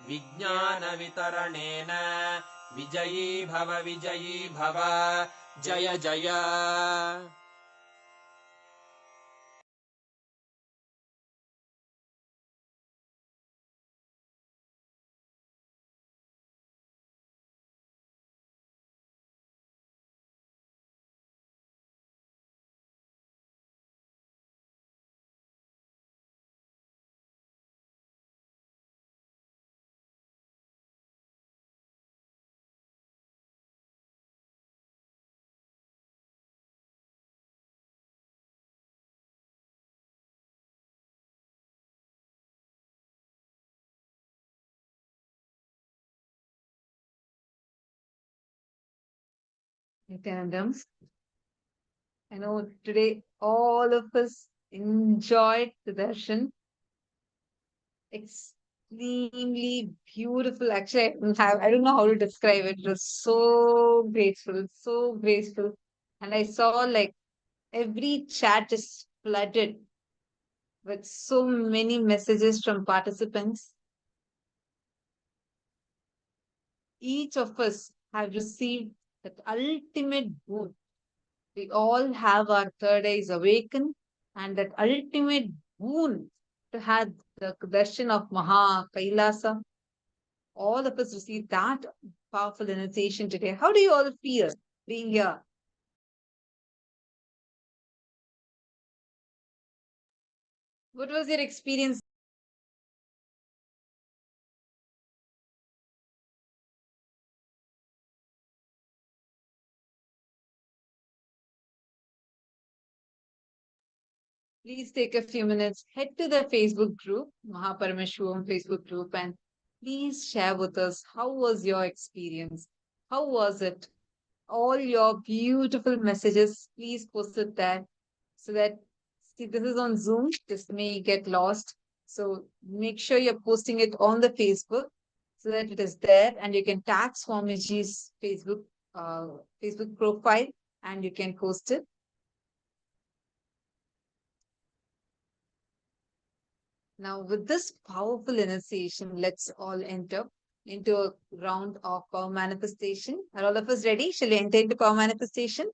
विज्ञानवितरणेन विजयी भव जय जय। Nithyananda, I know today all of us enjoyed the darshan. Extremely beautiful. Actually, I don't know how to describe it. It was so graceful, so graceful. And I saw like every chat is flooded with so many messages from participants. Each of us have received that ultimate boon. We all have our third eyes awakened, and that ultimate boon to have the darshan of Maha Kailasa. All of us received that powerful initiation today. How do you all feel being here? What was your experience? Please take a few minutes, head to the Facebook group, MahaParamashivoham Facebook group, and please share with us how was your experience? How was it? All your beautiful messages, please post it there so that, see, this is on Zoom, this may get lost. So make sure you're posting it on the Facebook so that it is there and you can tag Swamiji's Facebook profile and you can post it. Now, with this powerful initiation, let's all enter into a round of power manifestation. Are all of us ready? Shall we enter into power manifestation?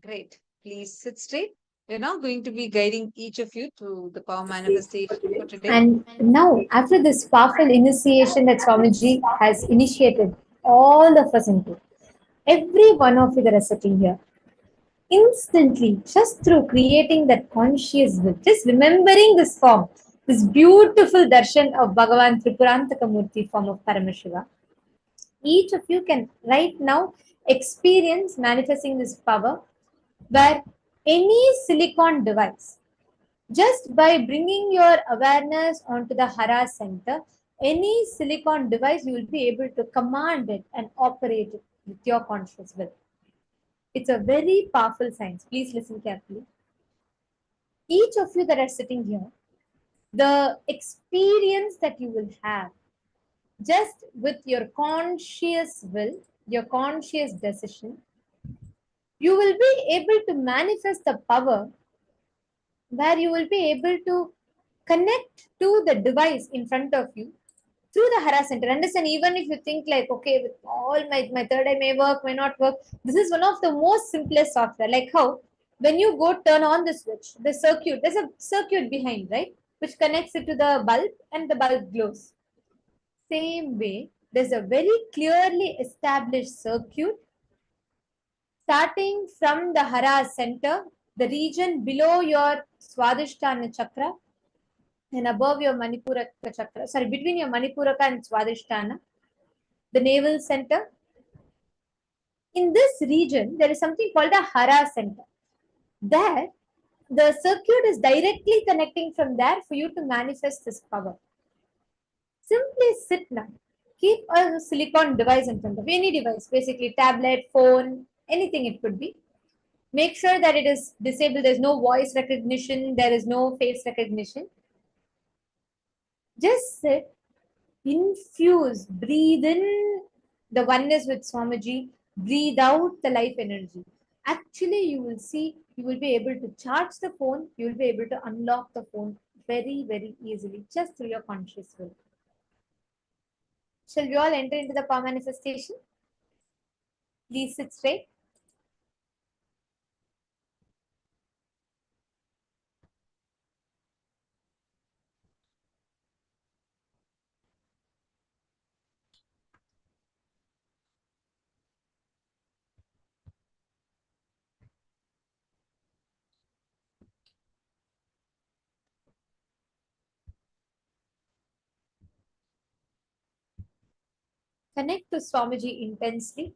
Great. Please sit straight. We're now going to be guiding each of you to the power manifestation for today. And now, after this powerful initiation that Swamiji has initiated all of us into, every one of you that are sitting here, instantly, just through creating that conscious will, just remembering this form, this beautiful darshan of Bhagavan Tripurantakamurti form of Paramashiva, each of you can right now experience manifesting this power where any silicon device, just by bringing your awareness onto the Hara center, any silicon device, you will be able to command it and operate it with your conscious will. It's a very powerful science. Please listen carefully. Each of you that are sitting here, the experience that you will have just with your conscious will, your conscious decision, you will be able to manifest the power where you will be able to connect to the device in front of you through the Hara center. Understand, even if you think like, okay, with all my third eye may work, may not work, this is one of the most simplest software. Like how when you go turn on the switch, the circuit, there's a circuit behind, right? Which connects it to the bulb and the bulb glows. Same way, there's a very clearly established circuit starting from the Hara center, the region below your Swadhisthana chakra and above your Manipuraka chakra, sorry, between your Manipuraka and Swadhisthana, the navel center. In this region, there is something called a Hara center. There, the circuit is directly connecting from there for you to manifest this power. Simply sit now. Keep a silicon device in front of you, any device, basically tablet, phone, anything it could be. Make sure that it is disabled. There's no voice recognition. There is no face recognition. Just sit, infuse, breathe in the oneness with Swamiji, breathe out the life energy. Actually, you will see, you will be able to charge the phone, you will be able to unlock the phone very, very easily just through your conscious will. Shall we all enter into the power manifestation? Please sit straight. Connect to Swamiji intensely.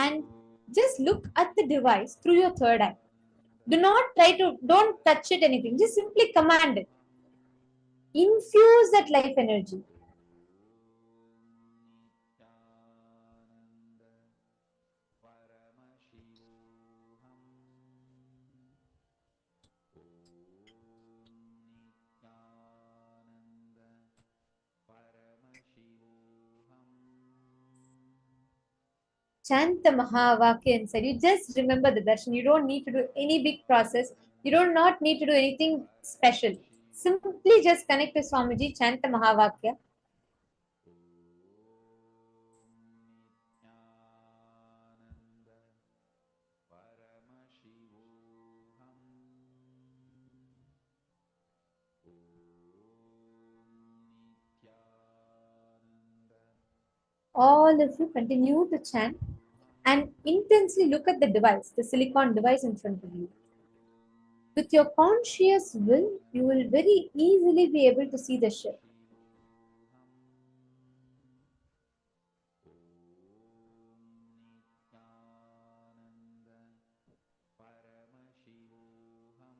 And just look at the device through your third eye. Don't touch it anything. Just simply command it. Infuse that life energy. Chant the Mahavakya inside. You just remember the darshan. You don't need to do any big process. You do not need to do anything special. Simply just connect to Swamiji, chant the Mahavakya. All of you continue to chant and intensely look at the device, the silicon device in front of you. With your conscious will, you will very easily be able to see the shift.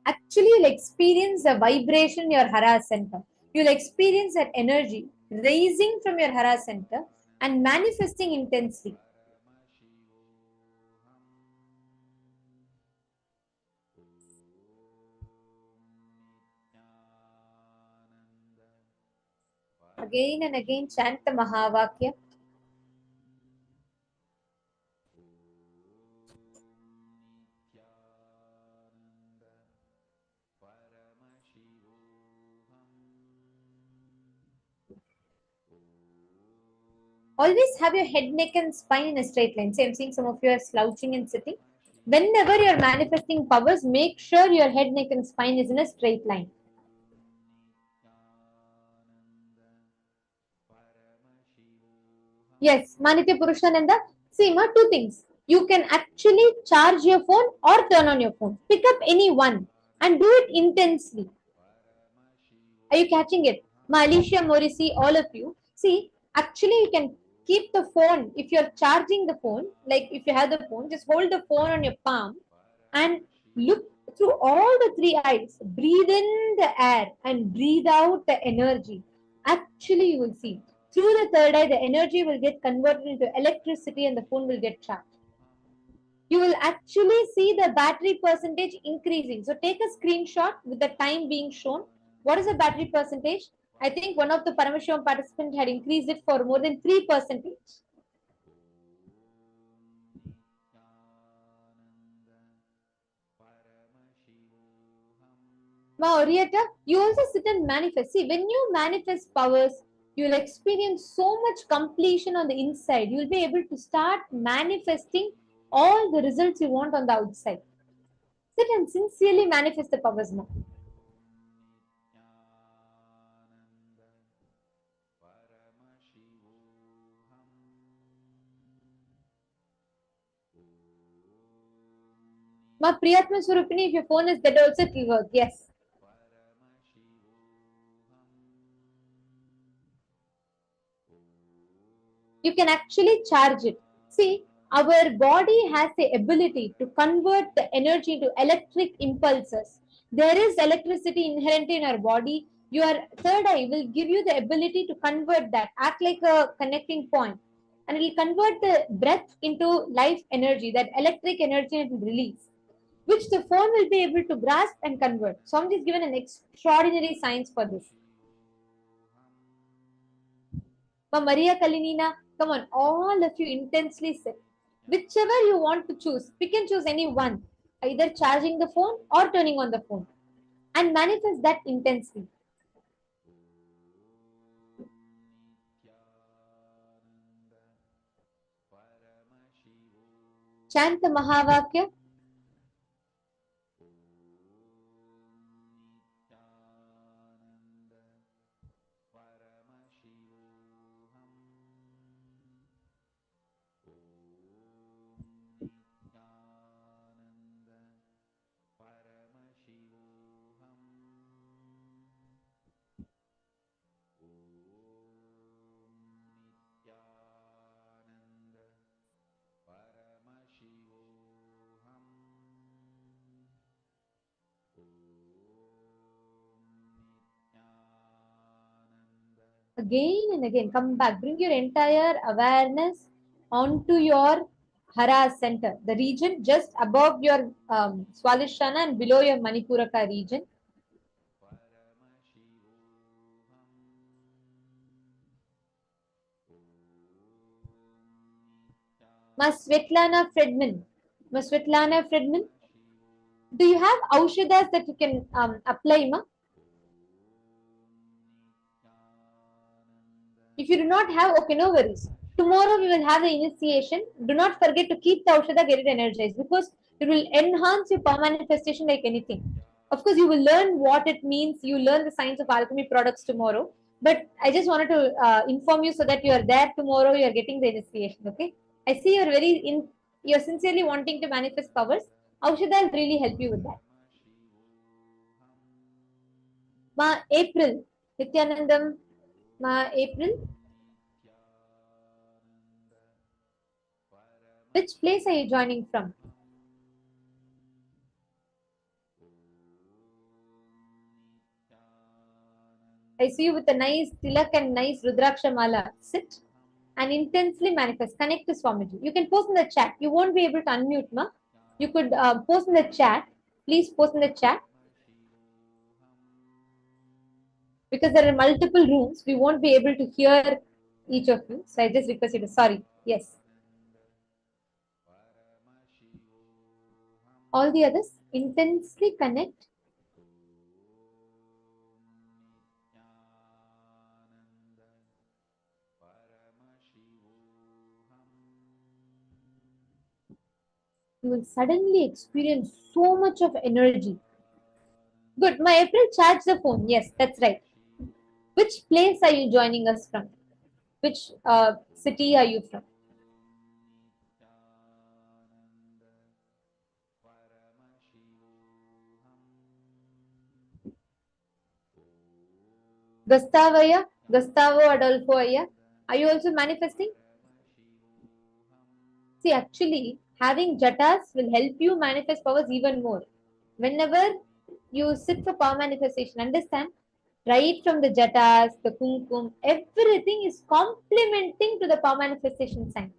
Actually, you'll experience a vibration in your hara center. You'll experience that energy rising from your hara center and manifesting intensely. Again and again, chant the Mahavakya. Always have your head, neck, and spine in a straight line. See, I'm seeing some of you are slouching and sitting. Whenever you're manifesting powers, make sure your head, neck, and spine is in a straight line. Yes, Manitya Purushananda. See, ma, two things. You can actually charge your phone or turn on your phone. Pick up any one and do it intensely. Are you catching it? Ma, Alicia, Morrissey, all of you. See, actually, you can keep the phone. If you're charging the phone, like if you have the phone, just hold the phone on your palm and look through all the three eyes. Breathe in the air and breathe out the energy. Actually, you will see through the third eye, the energy will get converted into electricity and the phone will get charged. You will actually see the battery percentage increasing. So take a screenshot with the time being shown. What is the battery percentage? I think one of the Paramashivam participants had increased it for more than 3%. Ma, Orietta, you also sit and manifest. See, when you manifest powers, you'll experience so much completion on the inside. You'll be able to start manifesting all the results you want on the outside. Sit and sincerely manifest the powers more. Ma, Priyatma Swarupini, if your phone is dead also, it will work. Yes. You can actually charge it. See, our body has the ability to convert the energy into electric impulses. There is electricity inherent in our body. Your third eye will give you the ability to convert that, act like a connecting point, and it will convert the breath into life energy, that electric energy it will release, which the phone will be able to grasp and convert. Swamiji is given an extraordinary science for this. But Maria Kalinina, come on, all of you intensely sit. Whichever you want to choose, pick and choose any one, either charging the phone or turning on the phone, and manifest that intensely. Chant the Mahavakya. Again and again, come back. Bring your entire awareness onto your Hara center, the region just above your Swadhisthana and below your Manipuraka region. Ma Svetlana Fredman. Ma Svetlana Fredman, do you have aushadas that you can apply, ma? If you do not have, okay, no worries. Tomorrow we will have the initiation. Do not forget to keep the aushada, get it energized, because it will enhance your power manifestation like anything. Of course, you will learn what it means. You learn the science of alchemy products tomorrow. But I just wanted to inform you so that you are there tomorrow. You are getting the initiation. Okay. I see you are you're sincerely wanting to manifest powers. Aushada will really help you with that. Ma April, Nithyanandam, Ma April. Which place are you joining from? I see you with a nice tilak and nice Rudraksha mala. Sit and intensely manifest. Connect to Swamiji. You can post in the chat. You won't be able to unmute, ma. You could post in the chat. Please post in the chat. Because there are multiple rooms, we won't be able to hear each of you. So I just request you to, sorry. Yes. All the others, intensely connect. You will suddenly experience so much of energy. Good. My April, charge the phone. Yes, that's right. Which place are you joining us from? Which city are you from? Gustavo Adolfo Aya. Are you also manifesting? See, actually, having jatas will help you manifest powers even more. Whenever you sit for power manifestation, understand, right from the jatas, the kumkum, everything is complementing to the power manifestation science.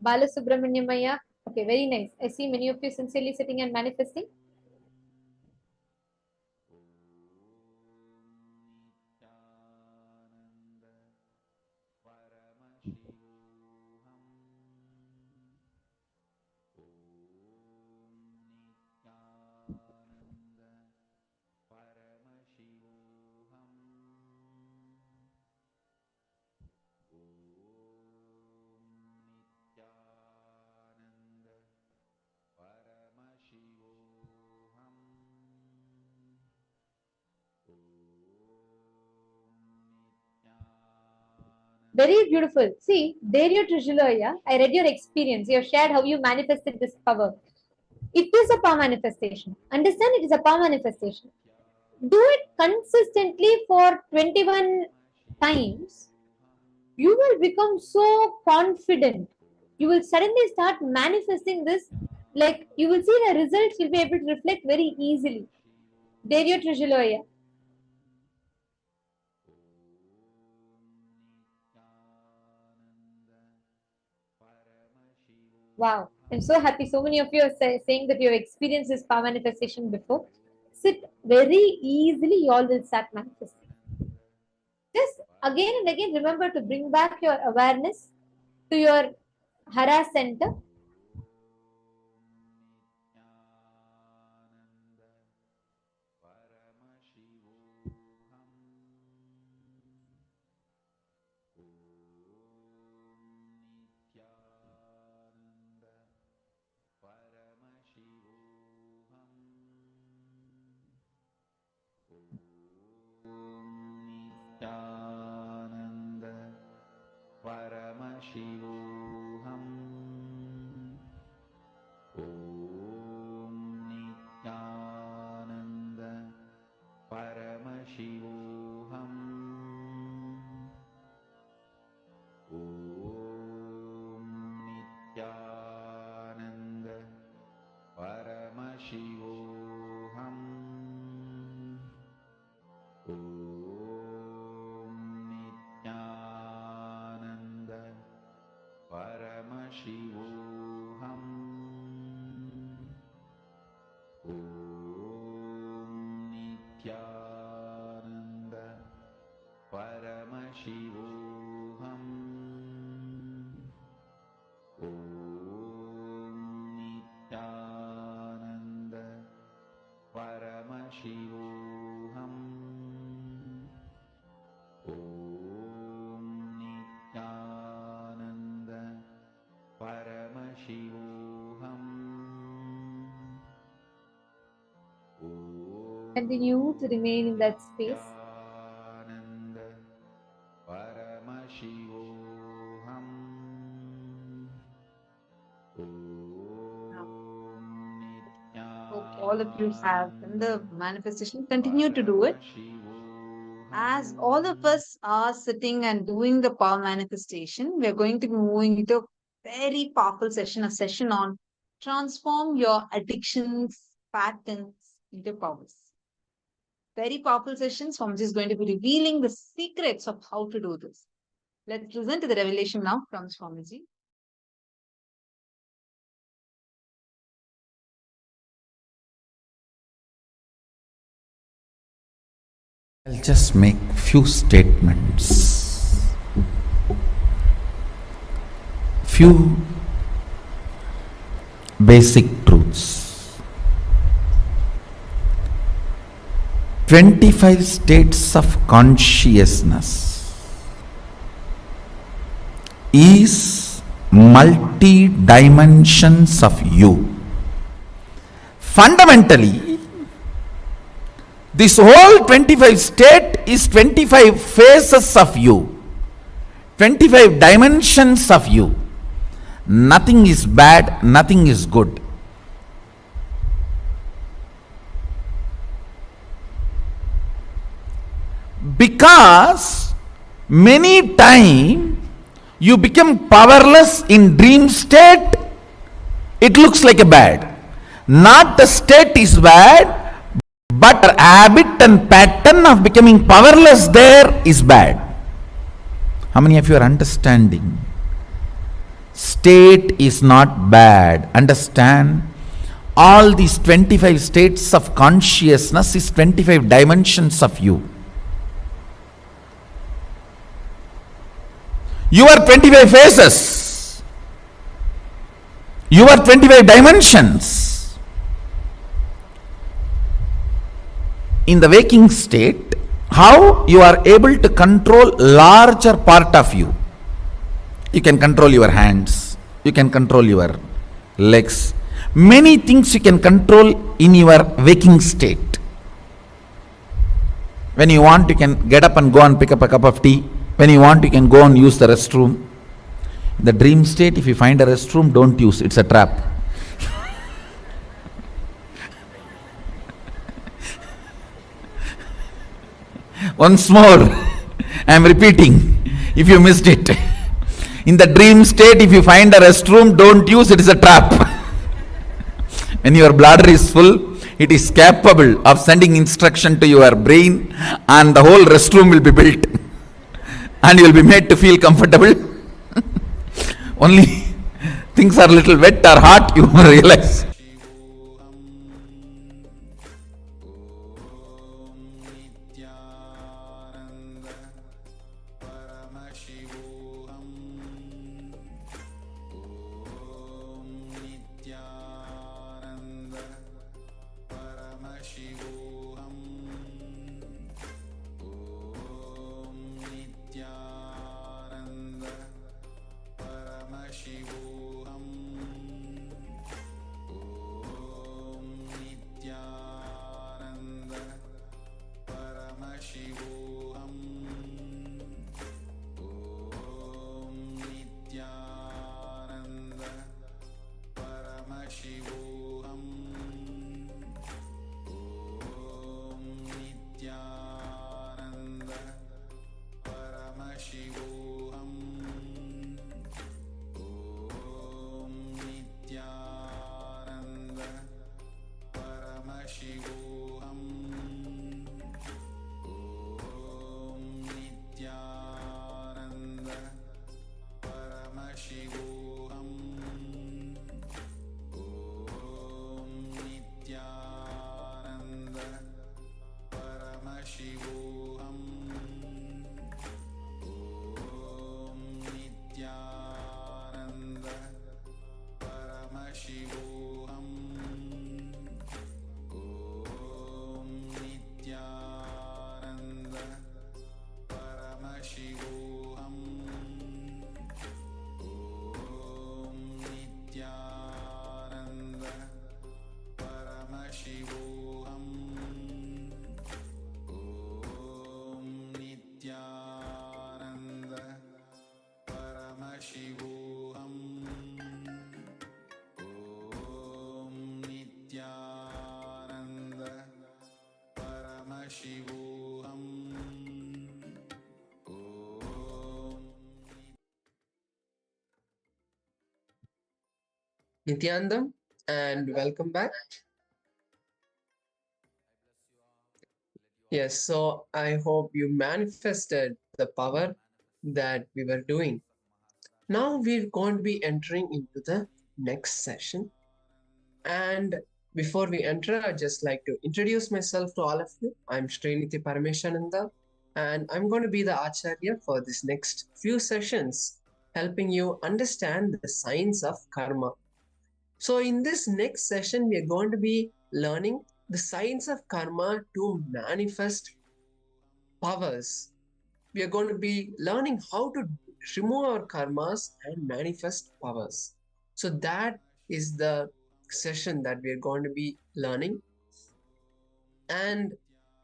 Balasubramanyamaya. Okay, very nice. I see many of you sincerely sitting and manifesting. Very beautiful. See, there you Trishulaya. I read your experience. You have shared how you manifested this power. It is a power manifestation. Understand, it is a power manifestation. do it consistently for 21 times, you will become so confident. You will suddenly start manifesting this, like you will see the results will be able to reflect very easily. There you Trishaloya. Wow, I'm so happy. So many of you are saying that you have experienced this power manifestation before. Sit very easily, you all will start manifesting. Just again and again remember to bring back your awareness to your Hara center. Nithyananda Paramashivoham. Om Nithyananda Paramashivoham. Om Nithyananda Paramashivoham. Om Nithyananda Paramashivoham. Om Nithyananda Paramashivoham. Om Nithyananda Paramashivoham. Om Nithyananda Paramashivoham. Continue to remain in that space. Nithyananda Paramashivoham. Hope all of you have done the manifestation. Continue to do it. As all of us are sitting and doing the power manifestation, we are going to be moving into a very powerful session, a session on transform your addictions, patterns into powers. Very powerful session. Swamiji is going to be revealing the secrets of how to do this. Let's listen to the revelation now from Swamiji. I'll just make few statements, few basic truths. 25 states of consciousness is multi-dimensions of you. Fundamentally, this whole 25 state is 25 phases of you, 25 dimensions of you. Nothing is bad, nothing is good. Because many times you become powerless in dream state, it looks like a bad. Not the state is bad, but our habit and pattern of becoming powerless there is bad. How many of you are understanding? State is not bad. Understand? All these 25 states of consciousness is 25 dimensions of you. You are 25 phases. You are 25 dimensions. In the waking state, how you are able to control larger part of you. You can control your hands, you can control your legs. Many things you can control in your waking state. When you want, you can get up and go and pick up a cup of tea. When you want, you can go and use the restroom. In the dream state, if you find a restroom, don't use, it's a trap. Once more, I am repeating if you missed it. In the dream state, if you find a restroom, don't use it, is a trap. When your bladder is full, it is capable of sending instruction to your brain, and the whole restroom will be built, and you will be made to feel comfortable. Only things are little wet or hot, you realize. Nithyananda, and welcome back. Yes, so I hope you manifested the power that we were doing. Now we're going to be entering into the next session. And before we enter, I'd just like to introduce myself to all of you. I'm Srinithy Parameshananda, and I'm going to be the Acharya for this next few sessions, helping you understand the science of karma. So in this next session, we are going to be learning the science of karma to manifest powers. We are going to be learning how to remove our karmas and manifest powers. So that is the session that we are going to be learning. And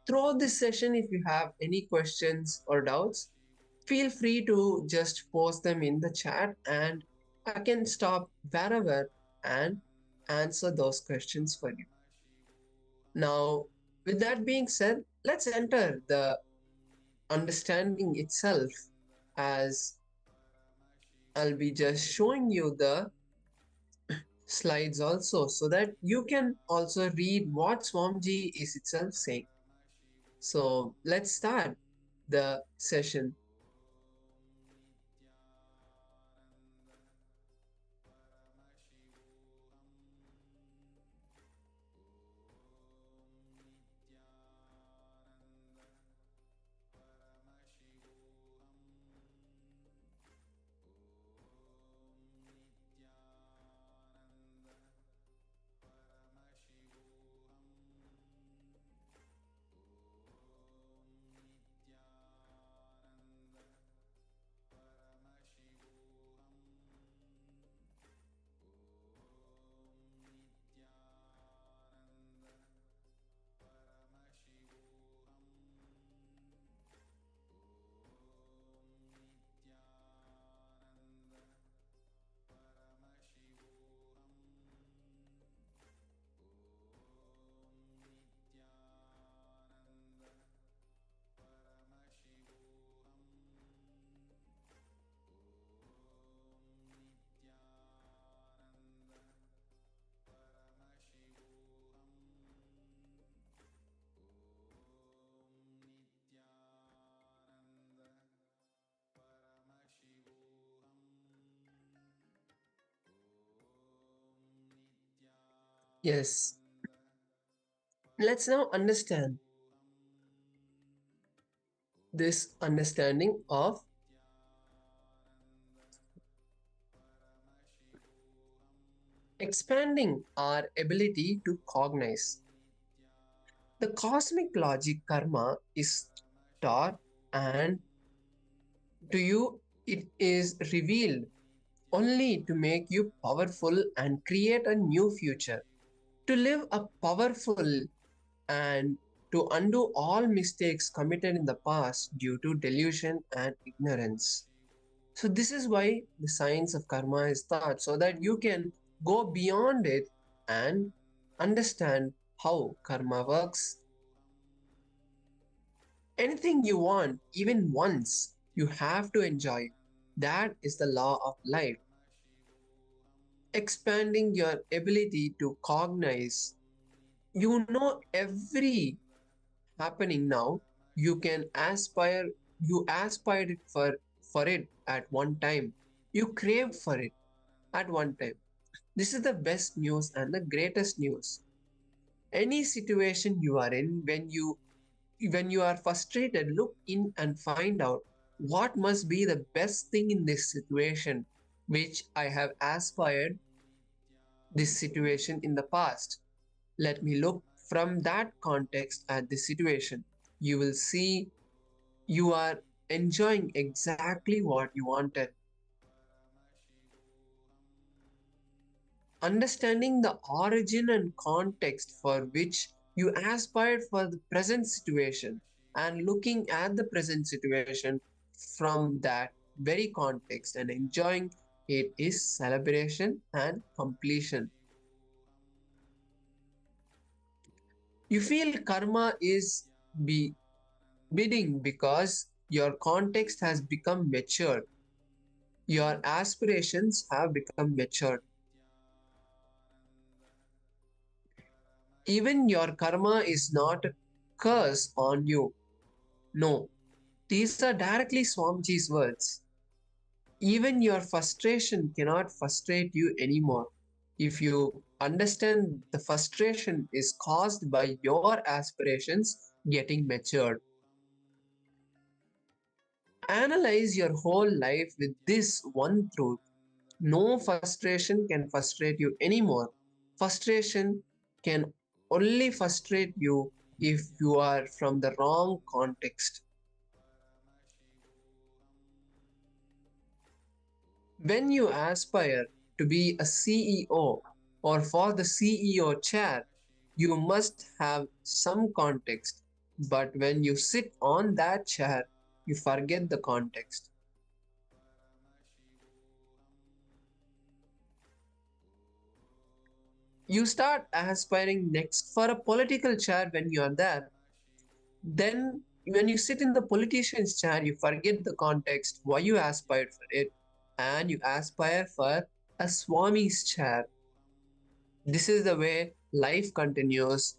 throughout this session, if you have any questions or doubts, feel free to just post them in the chat and I can stop wherever and answer those questions for you. Now, with that being said, let's enter the understanding itself, as I'll be just showing you the slides also so that you can also read what Swamiji is itself saying. So let's start the session. Yes. Let's now understand this understanding of expanding our ability to cognize. The cosmic logic karma is taught, and to you it is revealed only to make you powerful and create a new future. To live a powerful and to undo all mistakes committed in the past due to delusion and ignorance. So, this is why the science of karma is taught, so that you can go beyond it and understand how karma works. Anything you want, even once, you have to enjoy. That is the law of life. Expanding your ability to cognize. You know every happening now. You can aspire. You aspired it for it at one time. You craved for it at one time. This is the best news and the greatest news. Any situation you are in, when you are frustrated, look in and find out what must be the best thing in this situation which I have aspired this situation in the past. Let me look from that context at the situation. You will see you are enjoying exactly what you wanted. Understanding the origin and context for which you aspired for the present situation and looking at the present situation from that very context and enjoying it is celebration and completion. You feel karma is be bidding because your context has become matured, your aspirations have become matured. Even your karma is not a curse on you. No, these are directly Swamiji's words. Even your frustration cannot frustrate you anymore. If you understand the frustration is caused by your aspirations getting matured. Analyze your whole life with this one truth. No frustration can frustrate you anymore. Frustration can only frustrate you if you are from the wrong context. When you aspire to be a CEO or for the CEO chair, you must have some context. But when you sit on that chair, you forget the context. You start aspiring next for a political chair when you are there. Then, when you sit in the politician's chair, you forget the context, why you aspired for it, and you aspire for a Swami's chair. This is the way life continues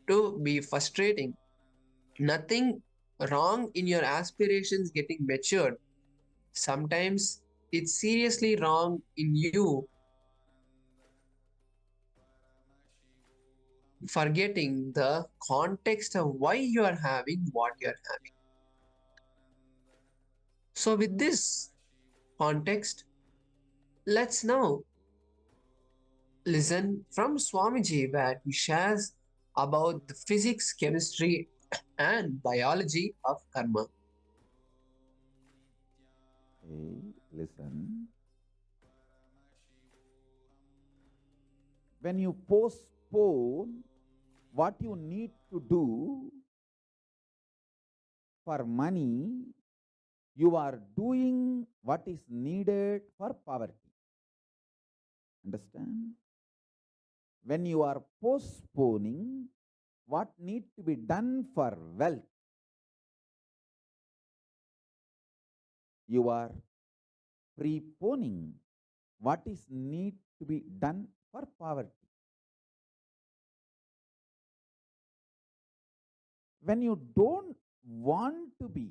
to be frustrating. Nothing wrong in your aspirations getting matured. Sometimes it's seriously wrong in you forgetting the context of why you are having what you are having. So, with this context, let's now listen from Swamiji where he shares about the physics, chemistry, and biology of karma. Okay, listen. When you postpone what you need to do for money, you are doing what is needed for poverty. Understand? When you are postponing what need to be done for wealth, you are preponing what is need to be done for poverty. When you don't want to be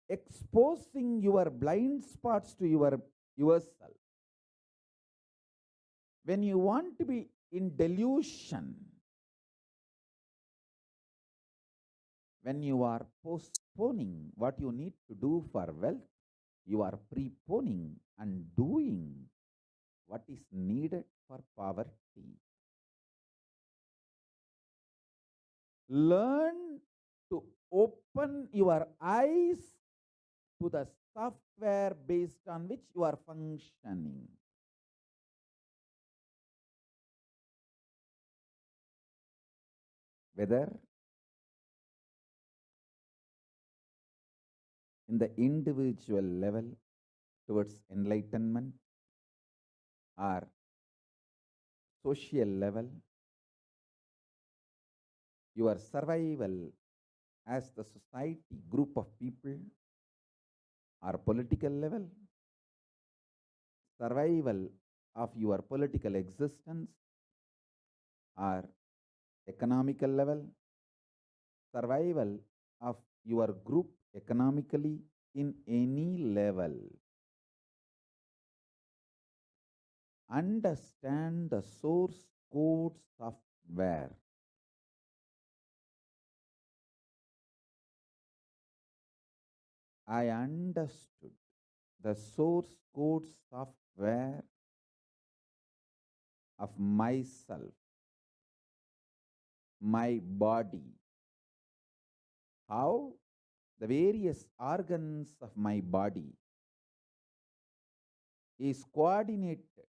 exposing your blind spots to yourself, When you want to be in delusion, when you are postponing what you need to do for wealth, you are preponing and doing what is needed for poverty. Learn to open your eyes to the software based on which you are functioning. Whether in the individual level towards enlightenment or social level, your survival as the society, group of people, or political level, survival of your political existence, or economical level, survival of your group economically in any level. Understand the source code software. I understood the source code software of myself, my body, how the various organs of my body is coordinated,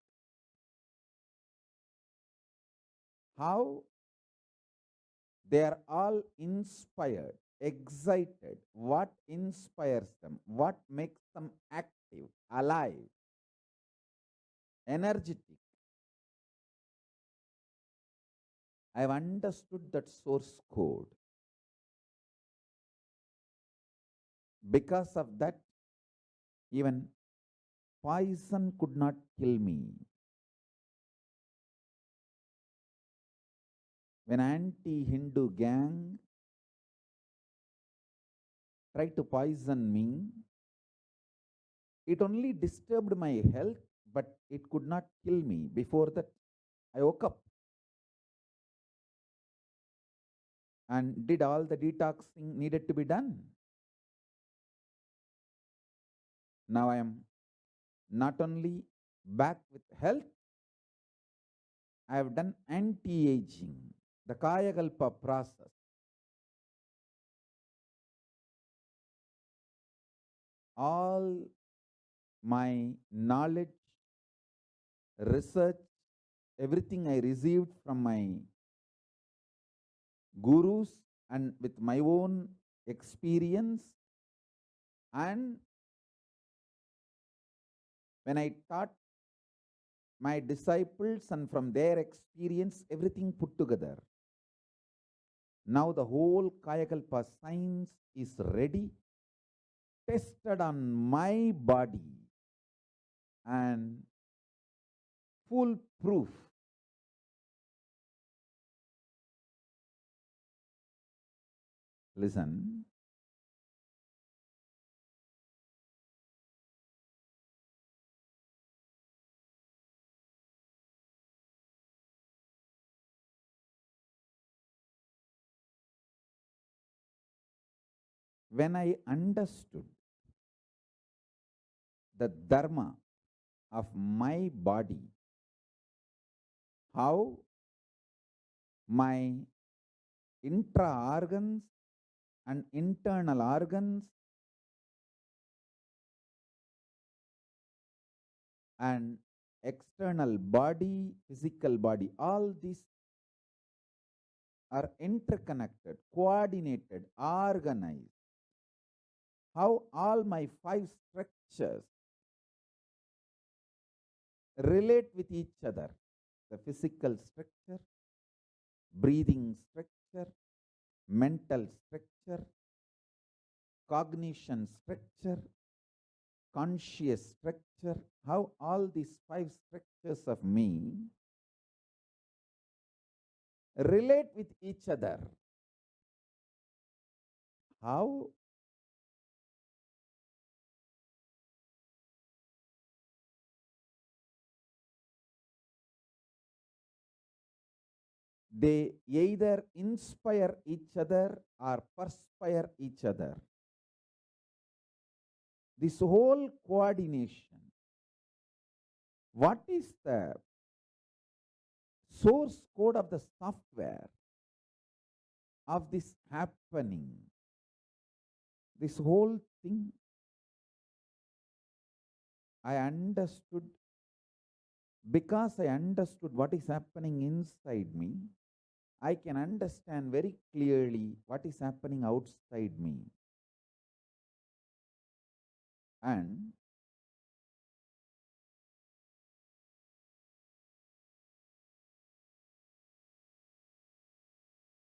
how they are all inspired, excited, what inspires them, what makes them active, alive, energetic. I have understood that source code. Because of that, even poison could not kill me. When anti-Hindu gang tried to poison me, it only disturbed my health, but it could not kill me. Before that, I woke up and did all the detoxing needed to be done. Now I am not only back with health, I have done anti-aging, the Kayakalpa process. All my knowledge, research, everything I received from my gurus and with my own experience, and when I taught my disciples and from their experience, everything put together. Now the whole Kayakalpa science is ready, tested on my body, and full proof. Listen. When I understood the dharma of my body, how my intra-organs and internal organs and external body, physical body, all these are interconnected, coordinated, organized. How all my 5 structures relate with each other. The physical structure, breathing structure, mental structure, cognition structure, conscious structure, how all these 5 structures of me relate with each other. How They either inspire each other or perspire each other. This whole coordination. What is the source code of the software of this happening? This whole thing I understood because I understood what is happening inside me. I can understand very clearly what is happening outside me. And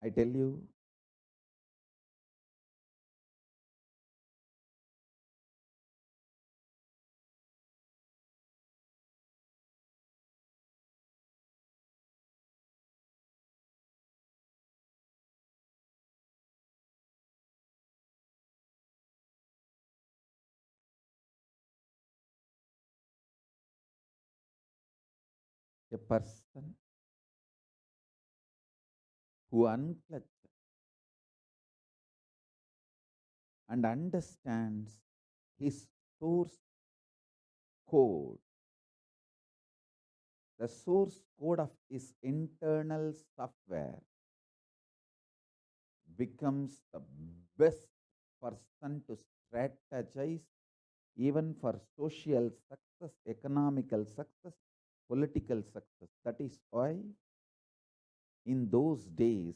I tell you, a person who unclutches and understands his source code, the source code of his internal software, becomes the best person to strategize even for social success, economical success, political success. That is why in those days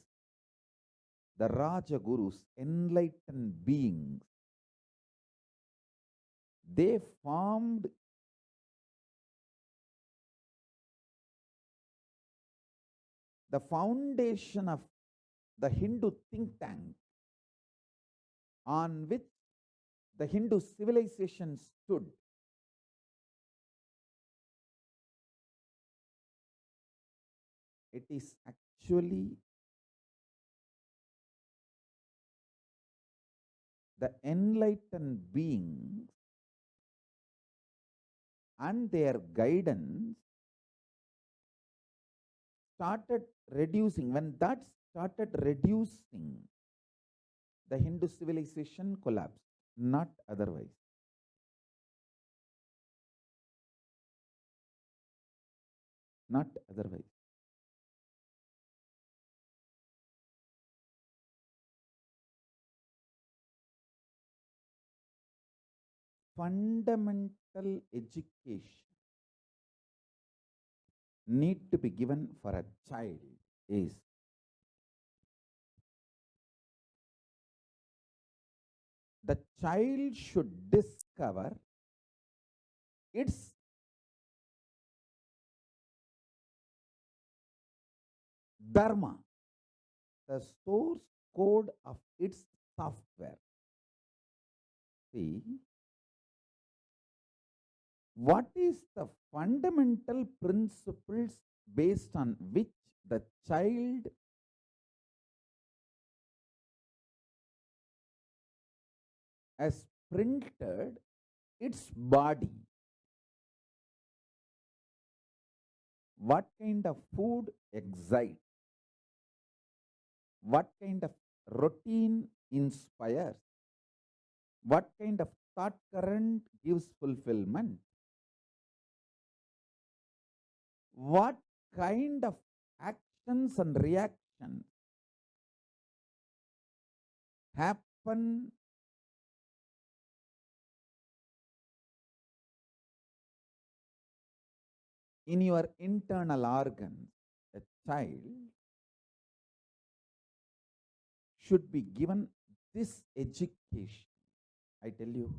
the Rajagurus, enlightened beings, they formed the foundation of the Hindu think tank on which the Hindu civilization stood. It is actually the enlightened beings and their guidance started reducing. When that started reducing, the Hindu civilization collapsed, not otherwise. Not otherwise. Fundamental education need to be given for a child is the child should discover its dharma, the source code of its software. See, what is the fundamental principles based on which the child has printed its body? What kind of food excites? What kind of routine inspires? What kind of thought current gives fulfillment? What kind of actions and reactions happen in your internal organs? A child should be given this education. I tell you,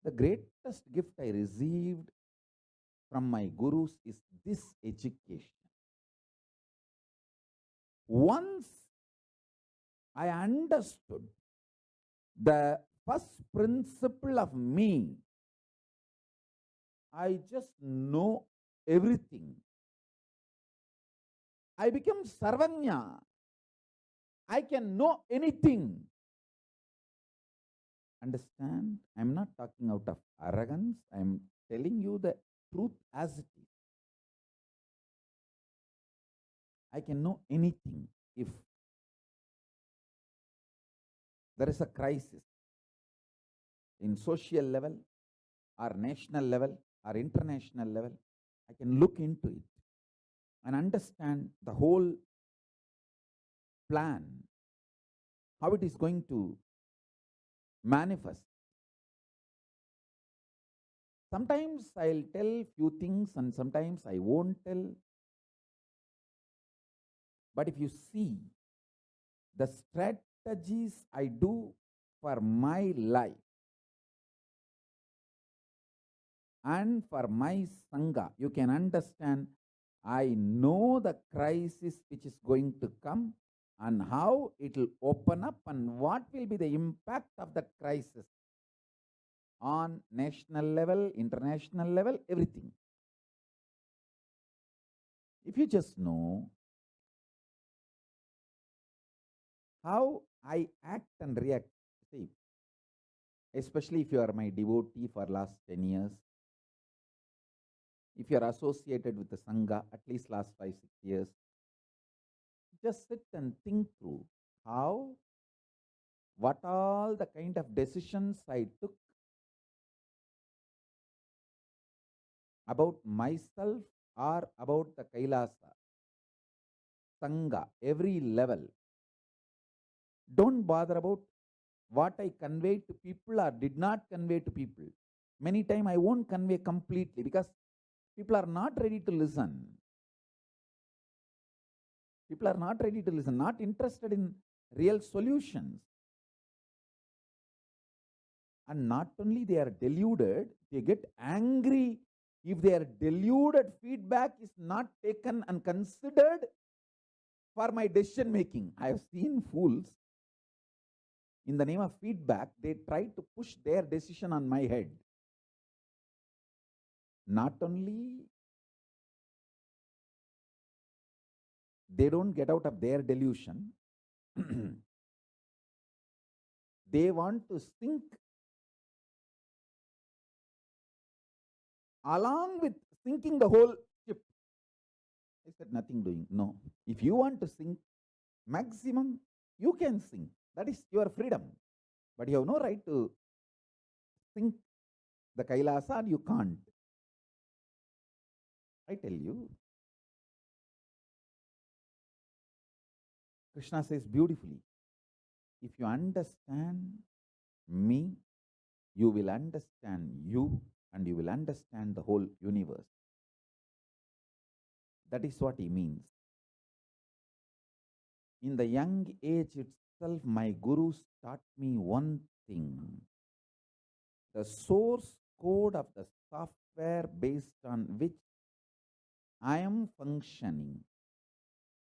the greatest gift I received from my gurus is this education. Once I understood the first principle of me, I just know everything. I become Sarvanya. I can know anything. Understand? I'm not talking out of arrogance. I'm telling you the truth as it is. I can know anything. If there is a crisis in social level or national level or international level, I can look into it and understand the whole plan, how it is going to manifest. Sometimes I'll tell few things and sometimes I won't tell. But if you see the strategies I do for my life and for my Sangha, you can understand I know the crisis which is going to come and how it will open up and what will be the impact of the crisis on national level, international level, everything. If you just know how I act and react, see, especially if you are my devotee for last 10 years, if you are associated with the Sangha at least last 5-6 years, just sit and think through how, what all the kind of decisions I took about myself or about the Kailasa, Sangha, every level. Don't bother about what I conveyed to people or did not convey to people. Many times I won't convey completely because people are not ready to listen. People are not ready to listen, not interested in real solutions. And not only they are deluded, they get angry if their deluded feedback is not taken and considered for my decision making. I have seen fools, in the name of feedback, they try to push their decision on my head. Not only they don't get out of their delusion, they want to sink along with sinking the whole ship. I said nothing doing. No. If you want to sink, maximum you can sink. That is your freedom. But you have no right to sink the Kailasa and you can't. I tell you. Krishna says beautifully, if you understand me, you will understand you and you will understand the whole universe. That is what he means. In the young age itself, my gurus taught me one thing. The source code of the software based on which I am functioning.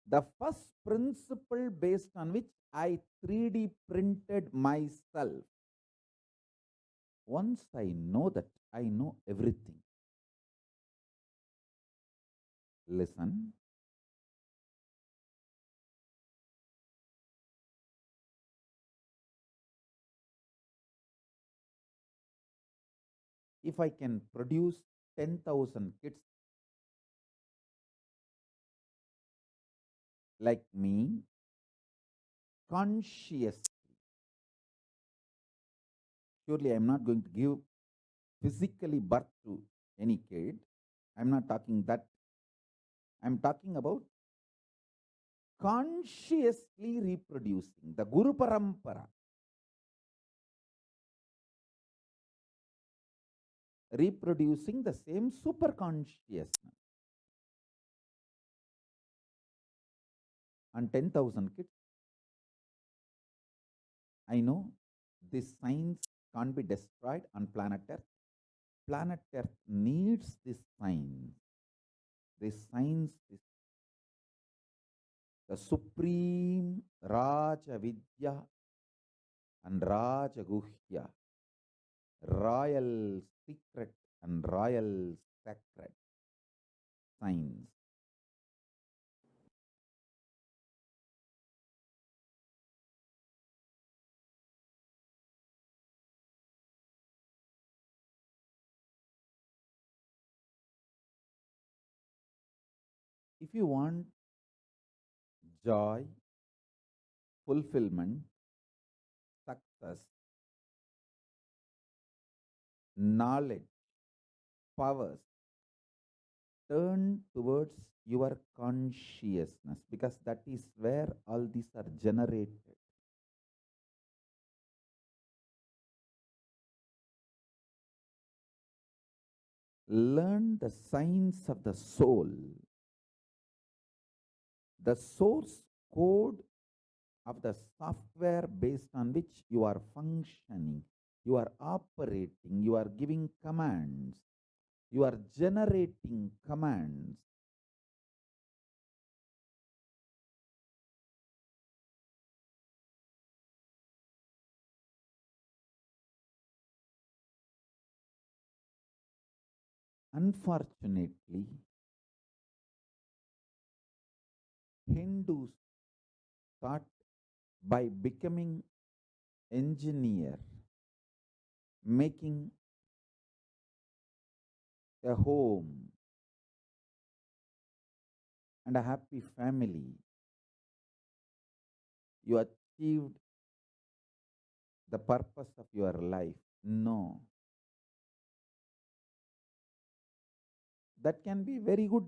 The first principle based on which I 3D printed myself. Once I know that, I know everything. Listen. If I can produce 10,000 kids like me, consciously, surely I am not going to give physically birth to any kid. I am not talking that. I am talking about consciously reproducing the Guru Parampara, reproducing the same super consciousness. And 10,000 kids, I know this science can't be destroyed on planet Earth. Planet Earth needs this science. This science is the supreme Raja Vidya and Raja Guhya, royal secret and royal sacred science. If you want joy, fulfillment, success, knowledge, powers turn towards your consciousness, because that is where all these are generated. Learn the science of the soul, the source code of the software based on which you are functioning, you are operating, you are giving commands, you are generating commands. Unfortunately, Hindus thought by becoming engineer, making a home and a happy family, you achieved the purpose of your life. No. That can be very good,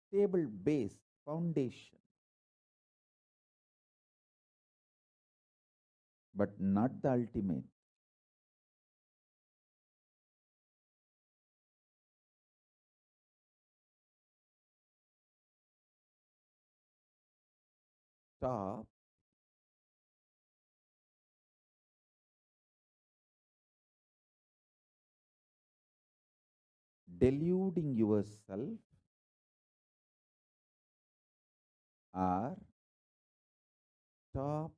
stable base, foundation, but not the ultimate. Stop deluding yourself, or stop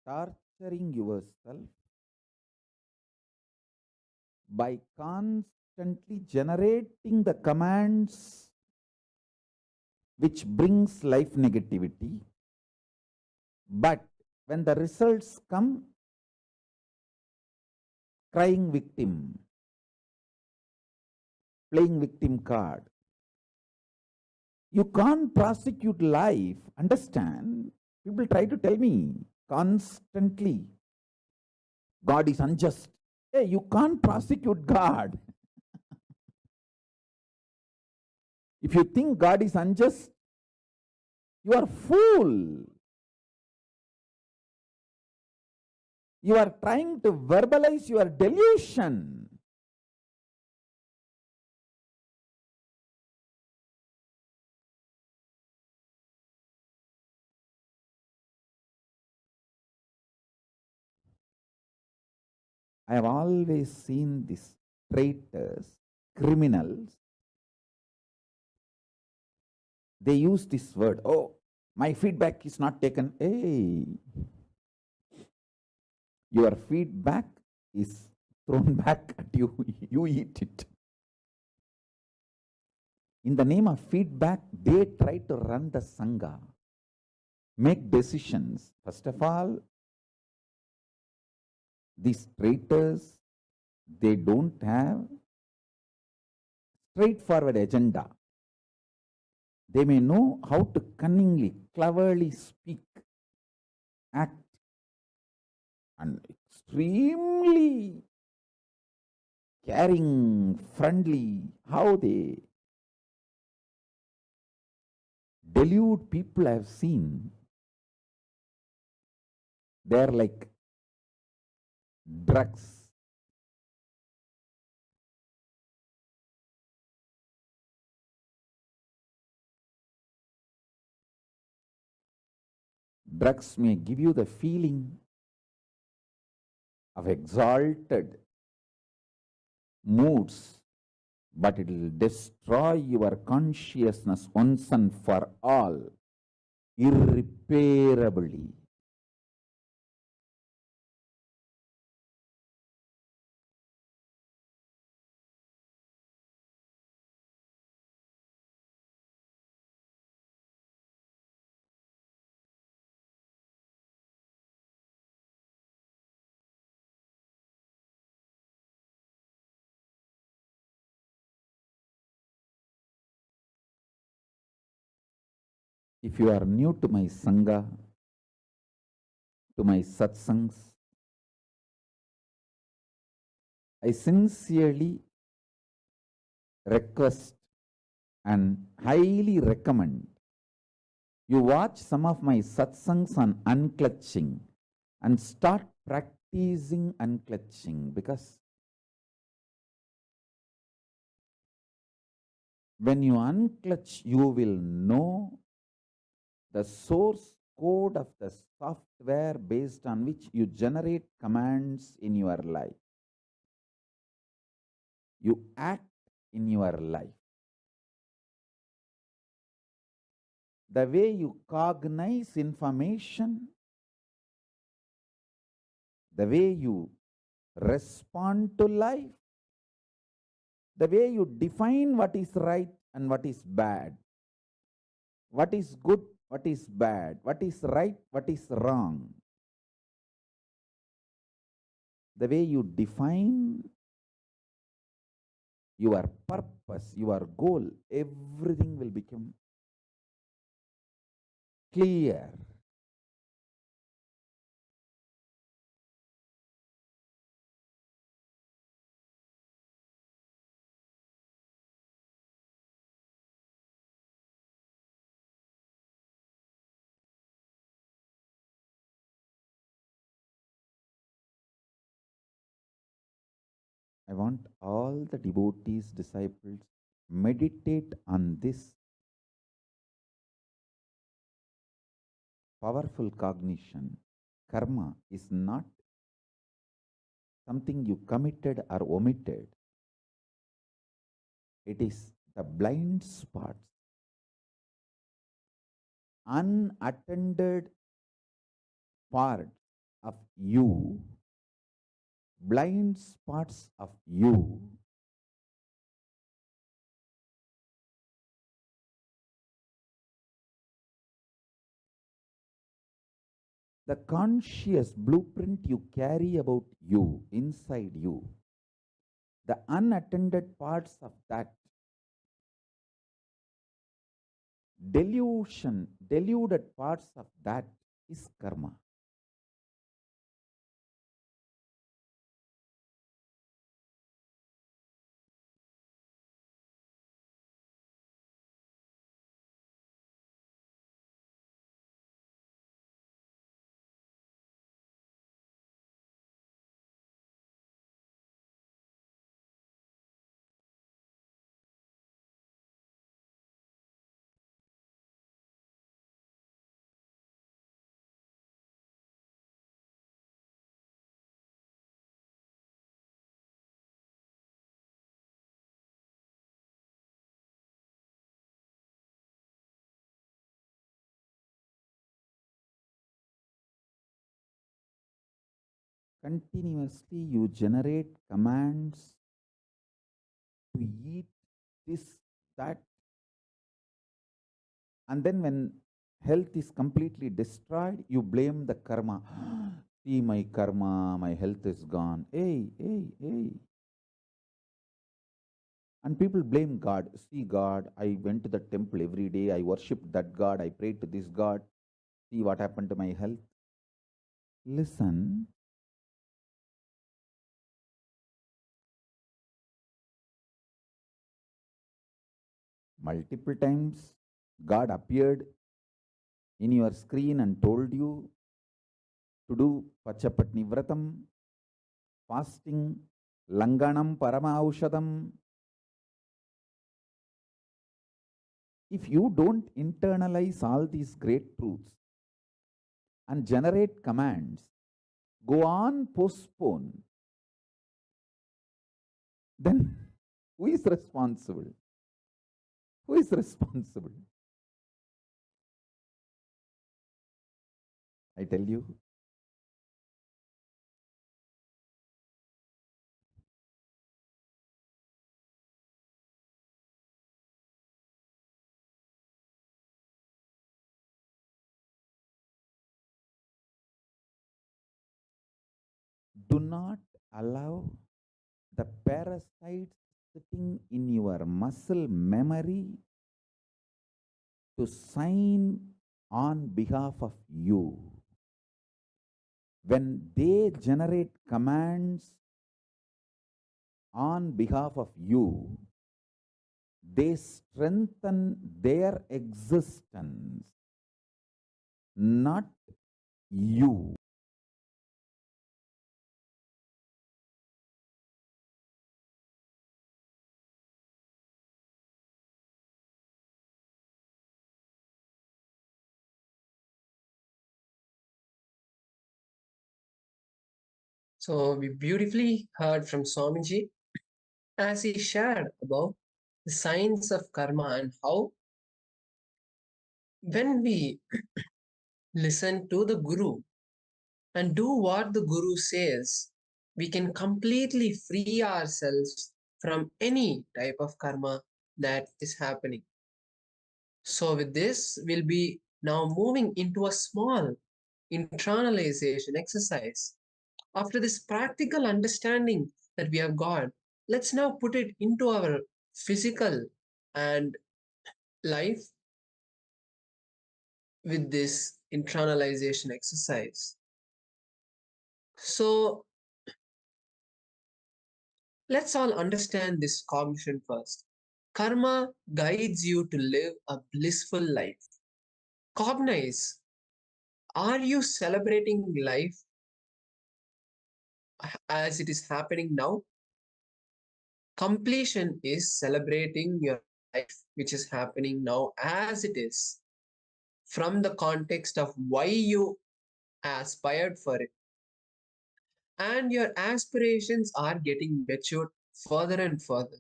torturing yourself by constantly generating the commands which brings life negativity. But when the results come, crying victim, playing victim card. You can't prosecute life. Understand? People try to tell me constantly, God is unjust. Hey, you can't prosecute God. If you think God is unjust, you are fool. You are trying to verbalize your delusion. I have always seen these traitors, criminals. They use this word, oh, my feedback is not taken. Hey, your feedback is thrown back at you. You eat it. In the name of feedback, they try to run the Sangha, make decisions. First of all, these traitors, they don't have straightforward agenda. They may know how to cunningly, cleverly speak, act, and extremely caring, friendly, how they delude people I have seen. They're like drugs. Drugs may give you the feeling of exalted moods, but it will destroy your consciousness once and for all, irreparably. If you are new to my Sangha, to my satsangs, I sincerely request and highly recommend you watch some of my satsangs on unclutching and start practicing unclutching, because when you unclutch, you will know the source code of the software based on which you generate commands in your life. You act in your life. The way you cognize information, the way you respond to life, the way you define what is right and what is bad, what is good, what is bad, what is right, what is wrong, the way you define your purpose, your goal, everything will become clear. I want all the devotees, disciples, meditate on this powerful cognition. Karma is not something you committed or omitted. It is the blind spots, unattended part of you, blind spots of you, the conscious blueprint you carry about you, inside you, the unattended parts of that deluded parts of that is karma. Continuously you generate commands to eat this, that, and then when health is completely destroyed, you blame the karma. See my karma, my health is gone. Hey, hey, hey. And people blame God. See God, I went to the temple every day, I worshipped that God, I prayed to this God. See what happened to my health. Listen, multiple times God appeared in your screen and told you to do Pachapatni Vratam, fasting, Langanam Paramaushadam. If you don't internalize all these great truths and generate commands, go on postpone, then who is responsible? Who is responsible? I tell you, do not allow the parasites sitting in your muscle memory to sign on behalf of you. When they generate commands on behalf of you, they strengthen their existence, not you. So we beautifully heard from Swamiji as he shared about the science of karma and how when we listen to the Guru and do what the Guru says, we can completely free ourselves from any type of karma that is happening. So with this, we'll be now moving into a small internalization exercise. After this practical understanding that we have got, let's now put it into our physical and life with this internalization exercise. So let's all understand this cognition first. Karma guides you to live a blissful life. Cognize, are you celebrating life as it is happening now? Completion is celebrating your life which is happening now as it is, from the context of why you aspired for it. And your aspirations are getting matured further and further.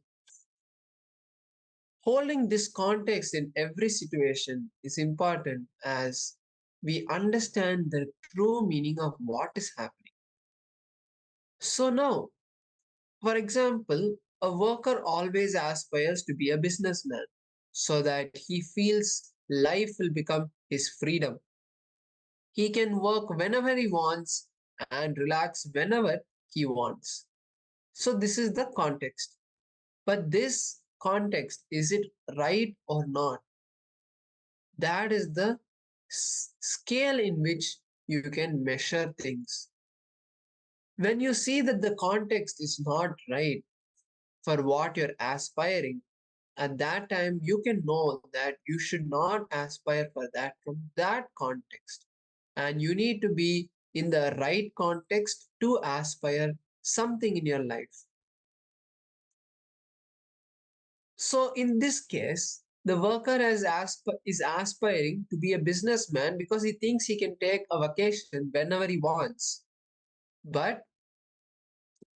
Holding this context in every situation is important as we understand the true meaning of what is happening. So now, for example, a worker always aspires to be a businessman so that he feels life will become his freedom. He can work whenever he wants and relax whenever he wants. So this is the context. But this context, is it right or not? That is the scale in which you can measure things. When you see that the context is not right for what you're aspiring, at that time you can know that you should not aspire for that from that context. And you need to be in the right context to aspire something in your life. So in this case, the worker is aspiring to be a businessman because he thinks he can take a vacation whenever he wants. But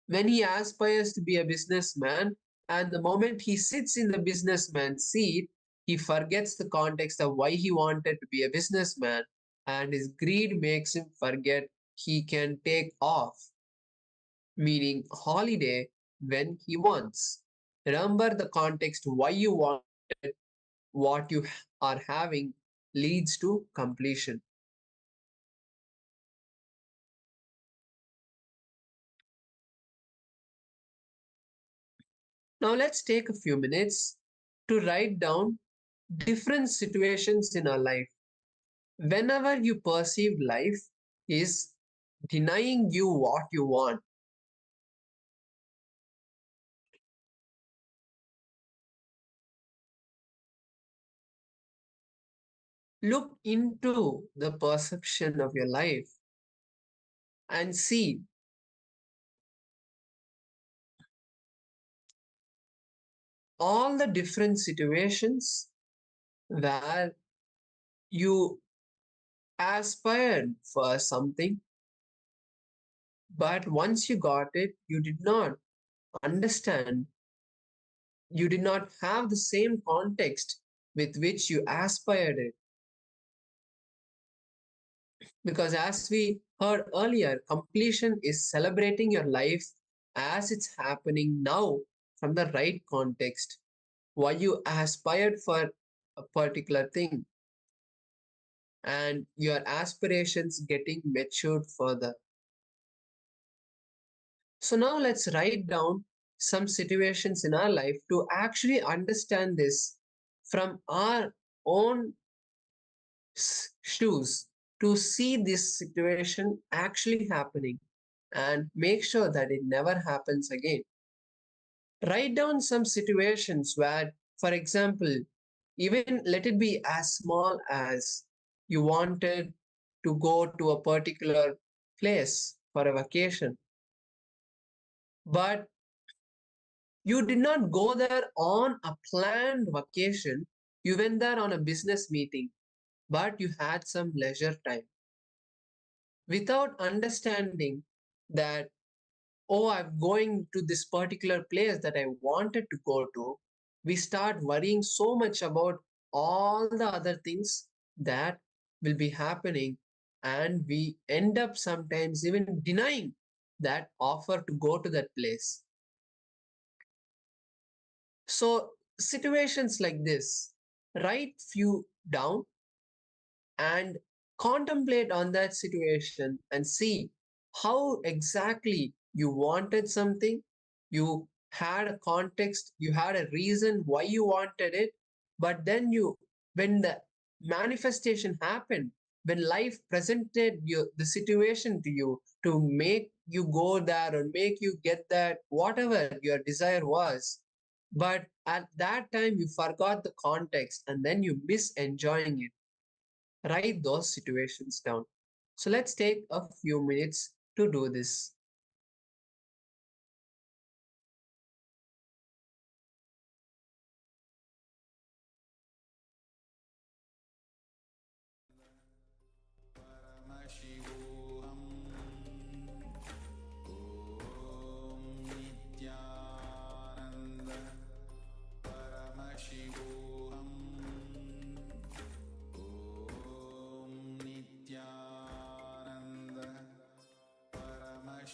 when he aspires to be a businessman, and the moment he sits in the businessman seat, he forgets the context of why he wanted to be a businessman, and his greed makes him forget he can take off, meaning holiday, when he wants. Remember the context why you want what you are having leads to completion. Now let's take a few minutes to write down different situations in our life. Whenever you perceive life is denying you what you want, look into the perception of your life and see all the different situations where you aspired for something, but once you got it, you did not understand, you did not have the same context with which you aspired it. Because as we heard earlier, completion is celebrating your life as it's happening now from the right context. Why you aspired for a particular thing and your aspirations getting matured further. So now let's write down some situations in our life to actually understand this from our own shoes to see this situation actually happening and make sure that it never happens again. Write down some situations where, for example, even let it be as small as you wanted to go to a particular place for a vacation, but you did not go there on a planned vacation. You went there on a business meeting, but you had some leisure time without understanding that, oh, I'm going to this particular place that I wanted to go to. We start worrying so much about all the other things that will be happening, and we end up sometimes even denying that offer to go to that place. So, situations like this, write few down and contemplate on that situation and see how exactly you wanted something. You had a context, you had a reason why you wanted it, but then when the manifestation happened, when life presented you the situation to you to make you go there or make you get that whatever your desire was, but at that time you forgot the context and then you miss enjoying it. Write those situations down. So let's take a few minutes to do this. Paramashivoham. Om Nithyananda. Paramashivoham. Om Nithyananda. Paramashivoham.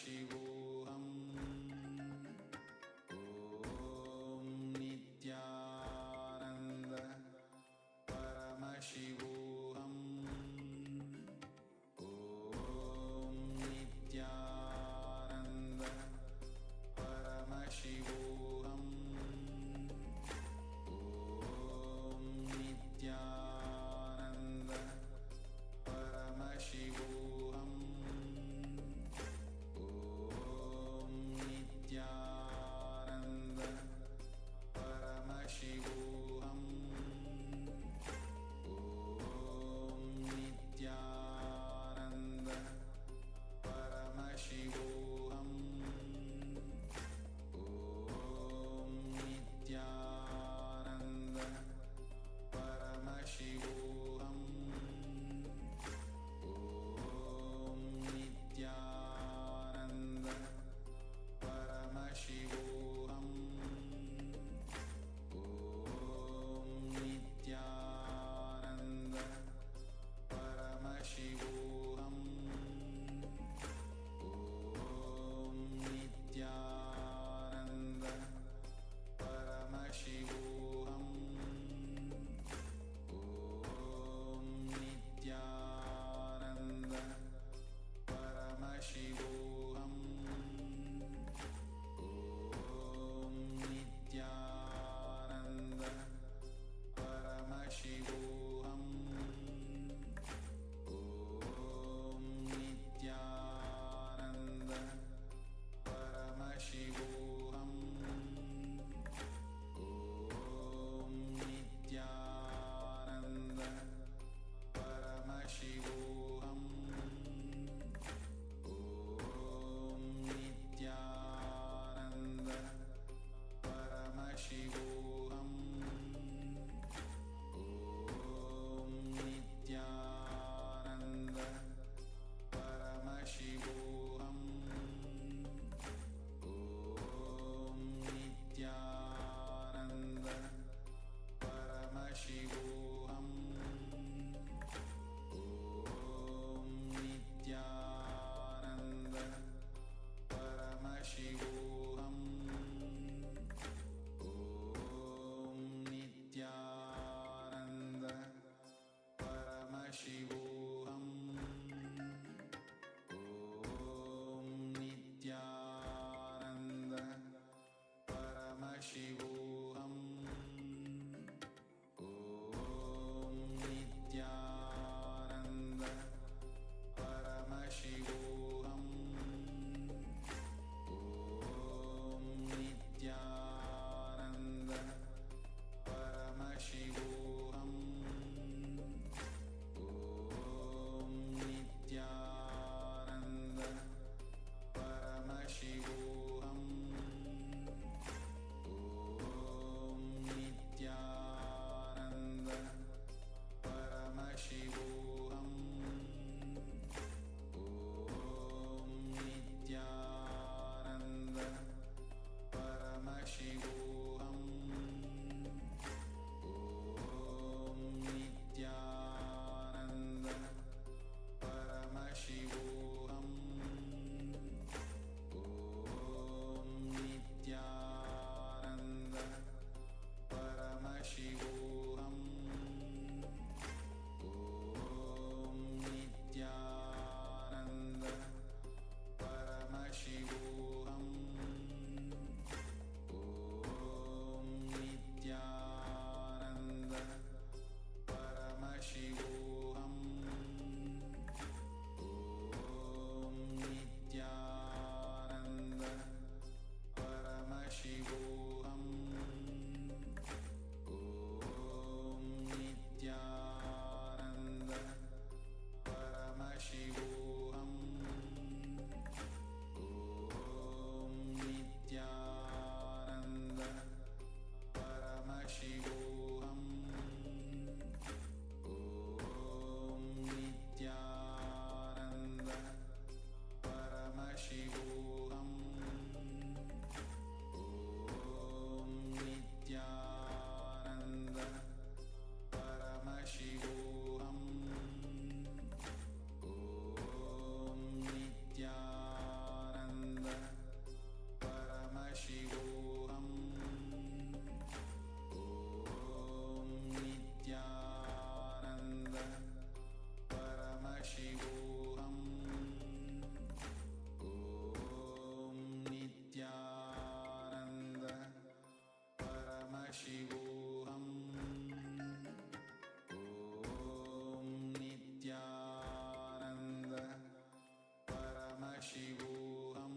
Paramashivoham.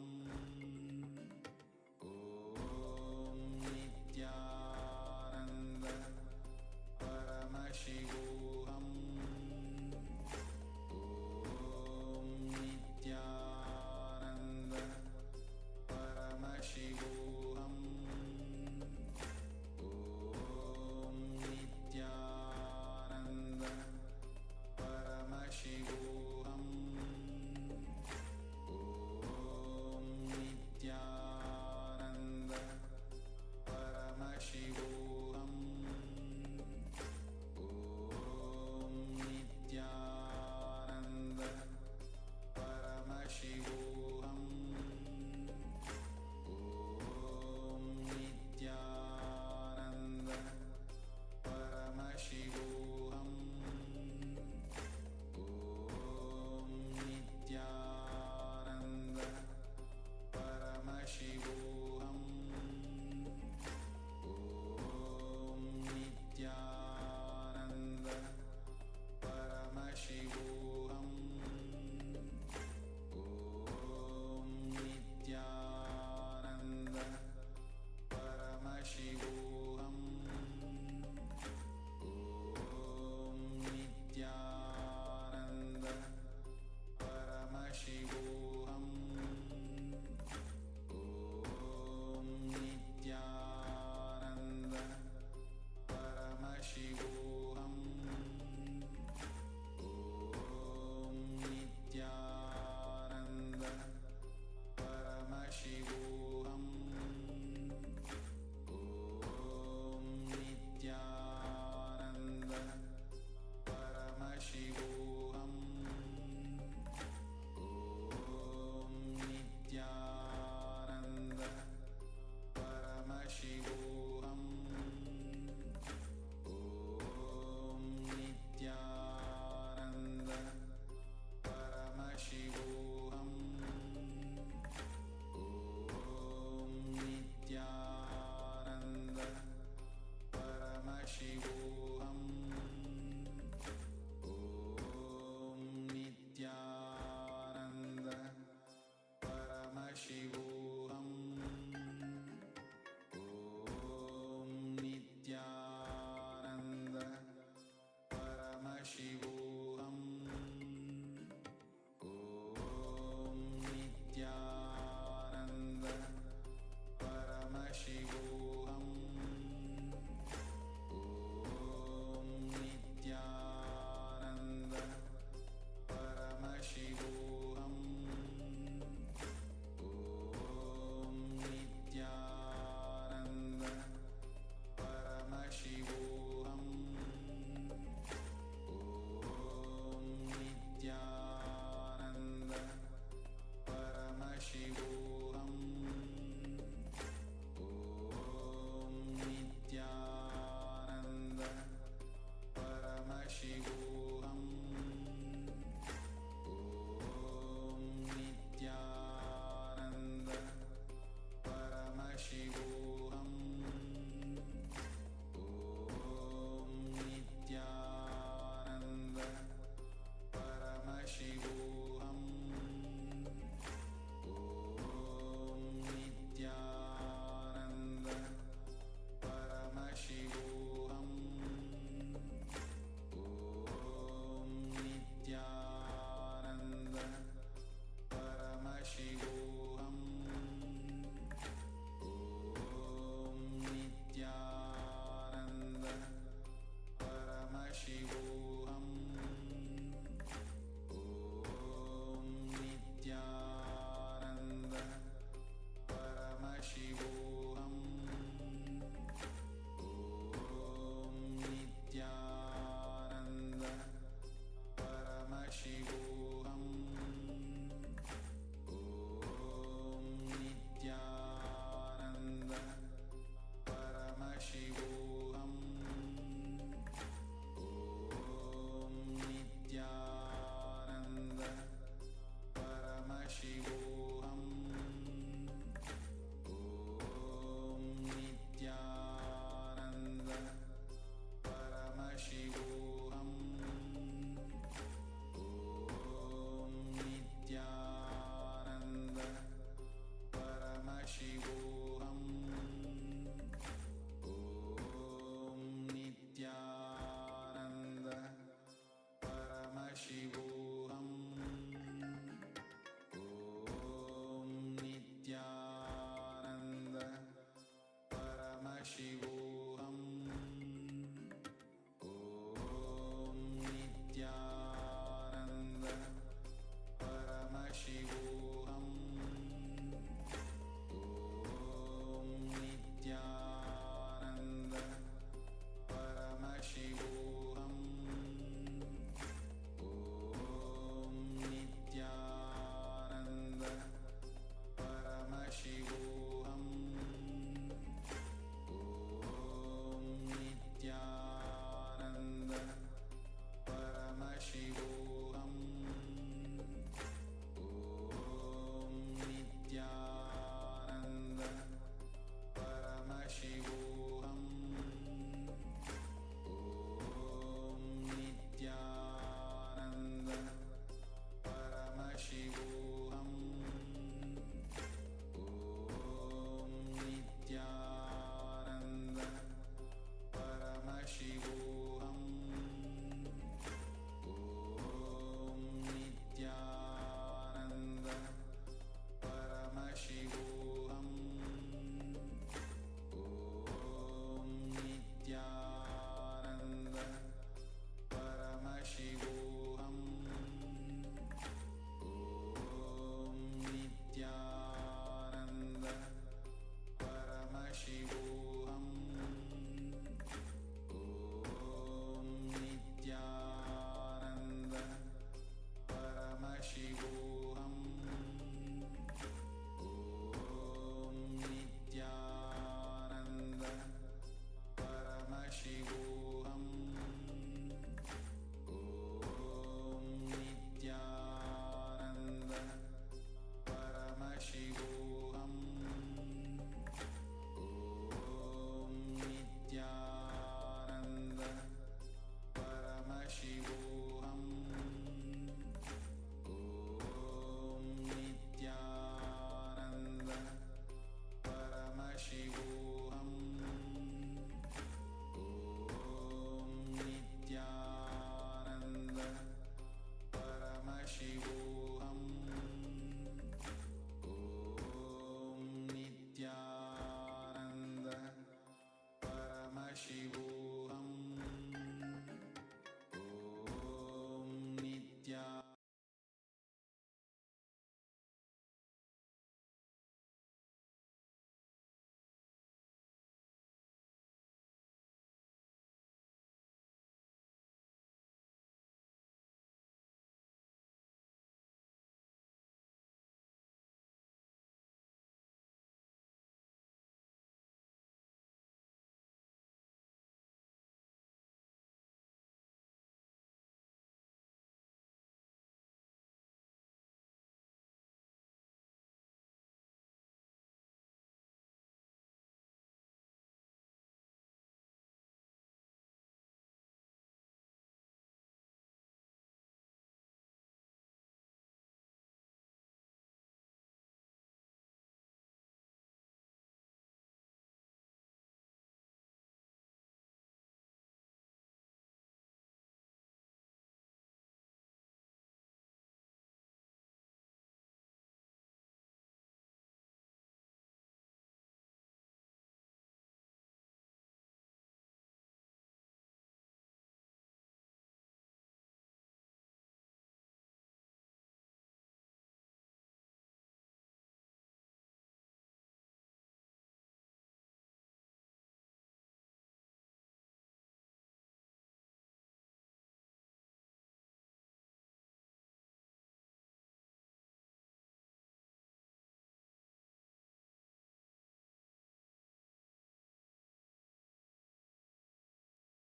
Om Nithyananda Paramashivoham. Om Nithyananda Paramashivoham. Om Nithyananda Paramashivoham. Om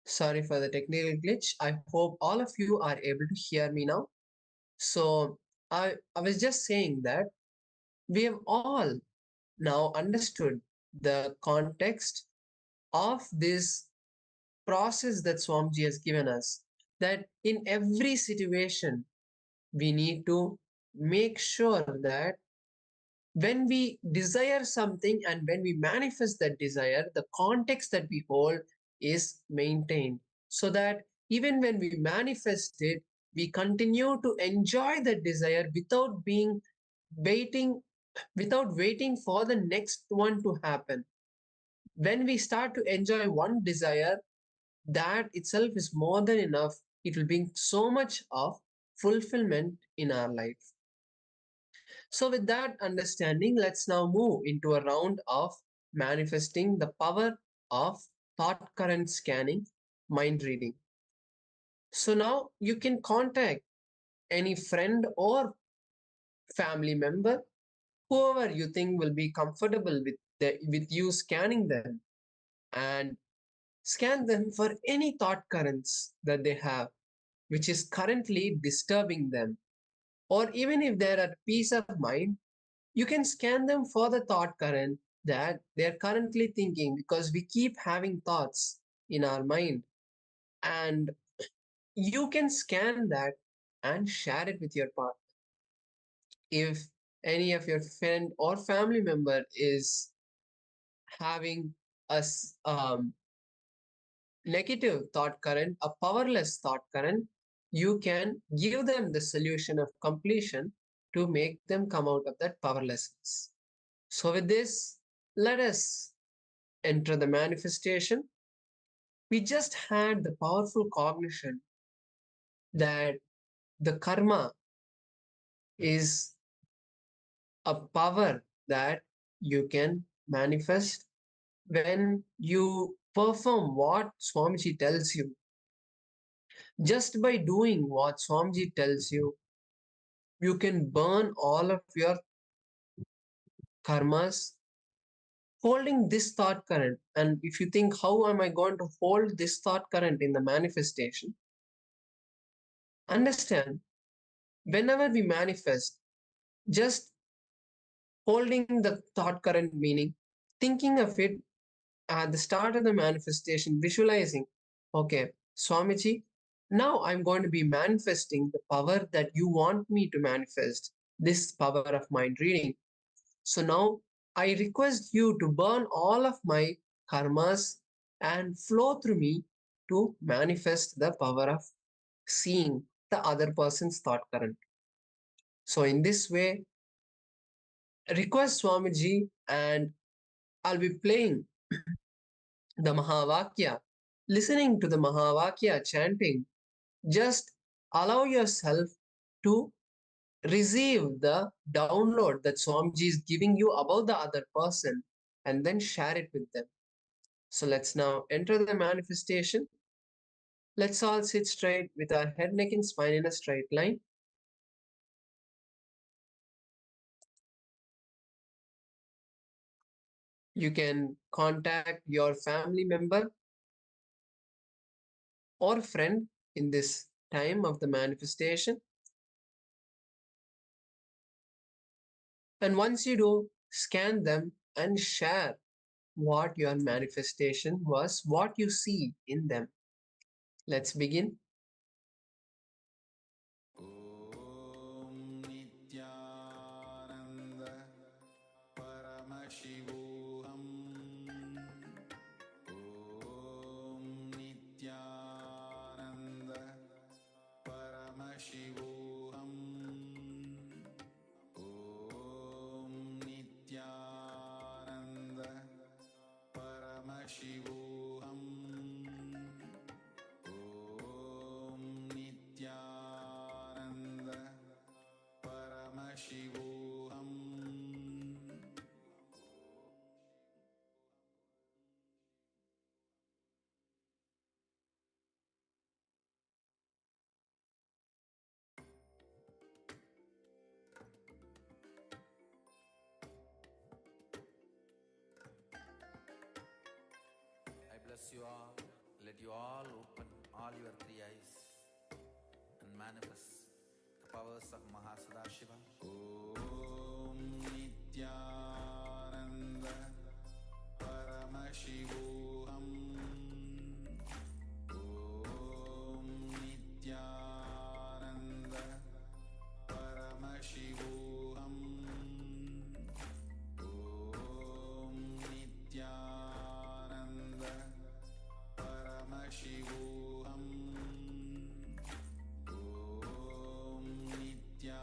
Sorry for the technical glitch. I hope all of you are able to hear me now. So I was just saying that we have all now understood the context of this process that Swamiji has given us. That in every situation, we need to make sure that when we desire something and when we manifest that desire, the context that we hold is maintained, so that even when we manifest it, we continue to enjoy that desire without being waiting, without waiting for the next one to happen. When we start to enjoy one desire, that itself is more than enough. It will bring so much of fulfillment in our life. So, with that understanding, let's now move into a round of manifesting the power of thought current scanning, mind reading. So, now you can contact any friend or family member, whoever you think will be comfortable with you scanning them, and scan them for any thought currents that they have, which is currently disturbing them. Or even if they're at peace of mind, you can scan them for the thought current that they're currently thinking, because we keep having thoughts in our mind, and you can scan that and share it with your partner. If any of your friend or family member is having a negative thought current, a powerless thought current, you can give them the solution of completion to make them come out of that powerlessness. So, with this, let us enter the manifestation. We just had the powerful cognition that the karma is a power that you can manifest when you perform what Swamiji tells you. Just by doing what Swamiji tells you can burn all of your karmas holding this thought current. And if you think, how am I going to hold this thought current in the manifestation? Understand, whenever we manifest, just holding the thought current, meaning thinking of it at the start of the manifestation, visualizing, okay, Swamiji, now I'm going to be manifesting the power that you want me to manifest, this power of mind reading. So now I request you to burn all of my karmas and flow through me to manifest the power of seeing the other person's thought current. So in this way, request Swamiji, and I'll be playing the Mahavakya, listening to the Mahavakya chanting. Just allow yourself to receive the download that Swamiji is giving you about the other person, and then share it with them. So let's now enter the manifestation. Let's all sit straight with our head, neck, and spine in a straight line. You can contact your family member or friend in this time of the manifestation. And once you do, scan them and share what your manifestation was, what you see in them. Let's begin. ॐ नित्यानन्द परमशिवोऽहम् ॐ नित्यानन्द परमशिवोऽहम् ॐ नित्यानन्द परमशिवोऽहम् ॐ नित्यानन्द परमशिवोऽहम् I bless you all. let you all open all your three eyes and manifest the powers of Mahasudashiva. Om Nithyananda Paramashivoham. Om Nithyananda Paramashivoham. Om Nithyananda Paramashivoham. Om Nithyananda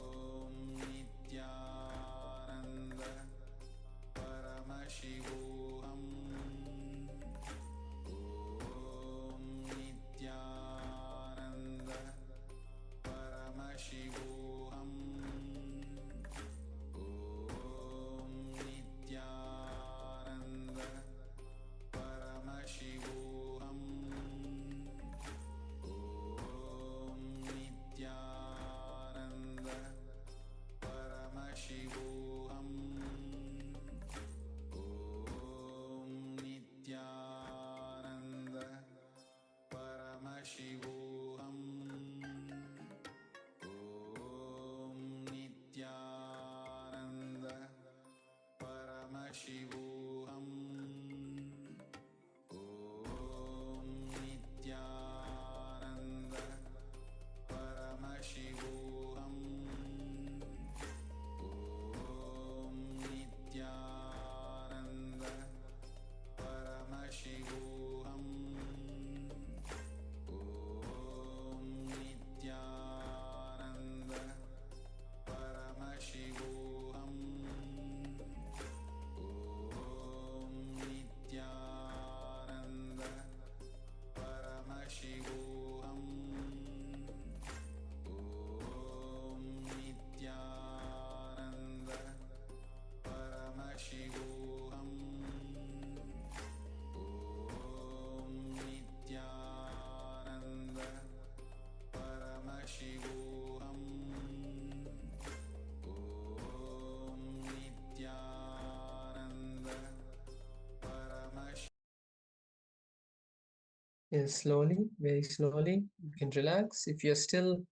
Slowly, very slowly, you can relax. If you're still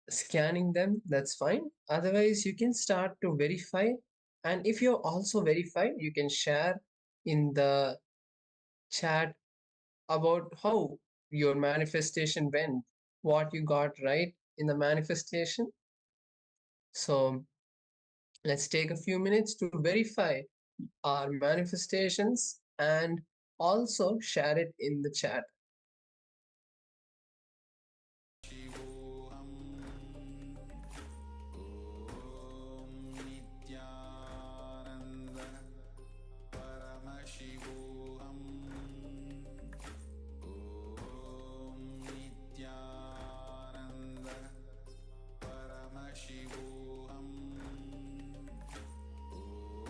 scanning them, that's fine. Otherwise, you can start to verify. And if you're also verified, you can share in the chat about how your manifestation went, what you got right in the manifestation. So let's take a few minutes to verify our manifestations and also share it in the chat. शिवोऽहम् ॐ नित्यानन्द परमशिवोऽहम् ॐ नित्यानन्द परमशिवोऽहम्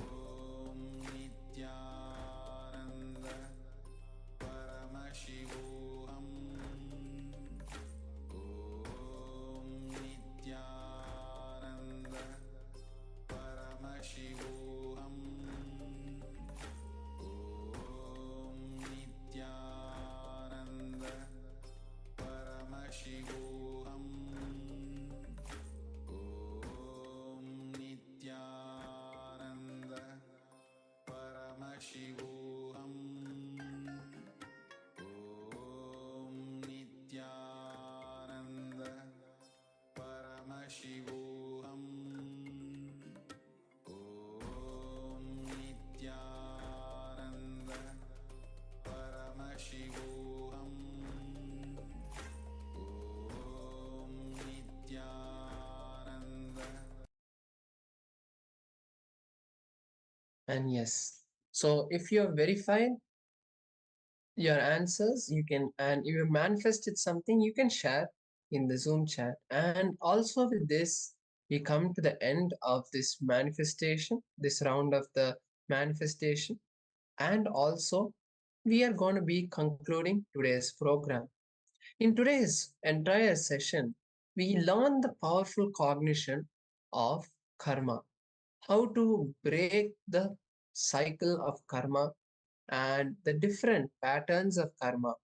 ॐ नित्यानन्द परमशिवोऽहम् ॐ नित्यानन्द परमशिवोऽहम् ॐ नित्यानन्द परमशिवोऽहम् ॐ नित्यानन्द परमशिवोऽहम् ॐ नित्यानन्द परमशिवोऽहम् ॐ नित्यानन्द परमशिवोऽहम् ॐ Nityanand. And yes, so if you're verified your answers, you can, and if you manifested something, you can share in the Zoom chat. And also with this, we come to the end of this manifestation, this round of the manifestation. And also, we are going to be concluding today's program. In today's entire session, we learn the powerful cognition of karma, how to break the cycle of karma and the different patterns of karma.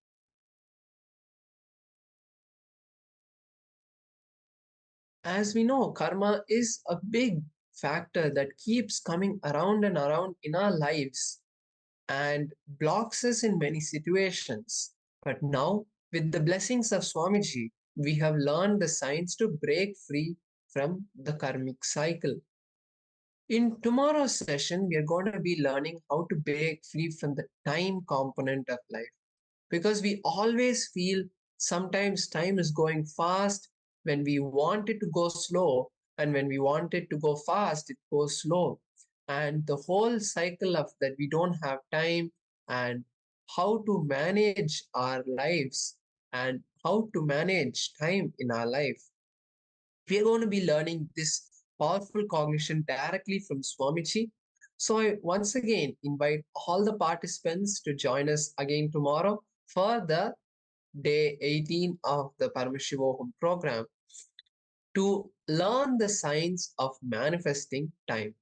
As we know, karma is a big factor that keeps coming around and around in our lives and blocks us in many situations. But now, with the blessings of Swamiji, we have learned the science to break free from the karmic cycle. In tomorrow's session, we are going to be learning how to break free from the time component of life, because we always feel sometimes time is going fast when we want it to go slow, and when we want it to go fast, it goes slow. And the whole cycle of that, we don't have time, and how to manage our lives and how to manage time in our life. We are going to be learning this powerful cognition directly from Swamiji. So I once again invite all the participants to join us again tomorrow for the day 18 of the Paramashivoham program to learn the science of manifesting time.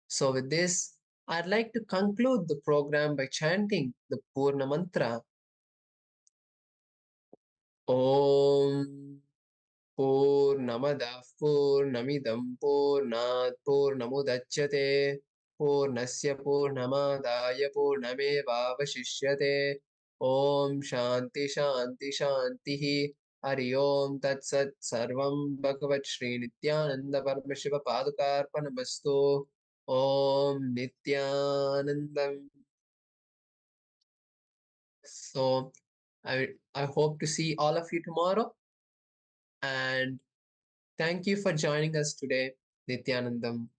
So with this, I'd like to conclude the program by chanting the Purna Mantra. Om Purnamadah Purnamidam Purnat Purnamudachyate Purnasya Purnamadaya Purnamevavashishyate. Om Shanti Shanti Shantihi. Hari Om Tat Sat Sarvam Bhagavat Shri Nithyananda Paramashiva Padukarpanamastu. Om Nithyanandam. So I hope to see all of you tomorrow, and thank you for joining us today, Nithyanandam.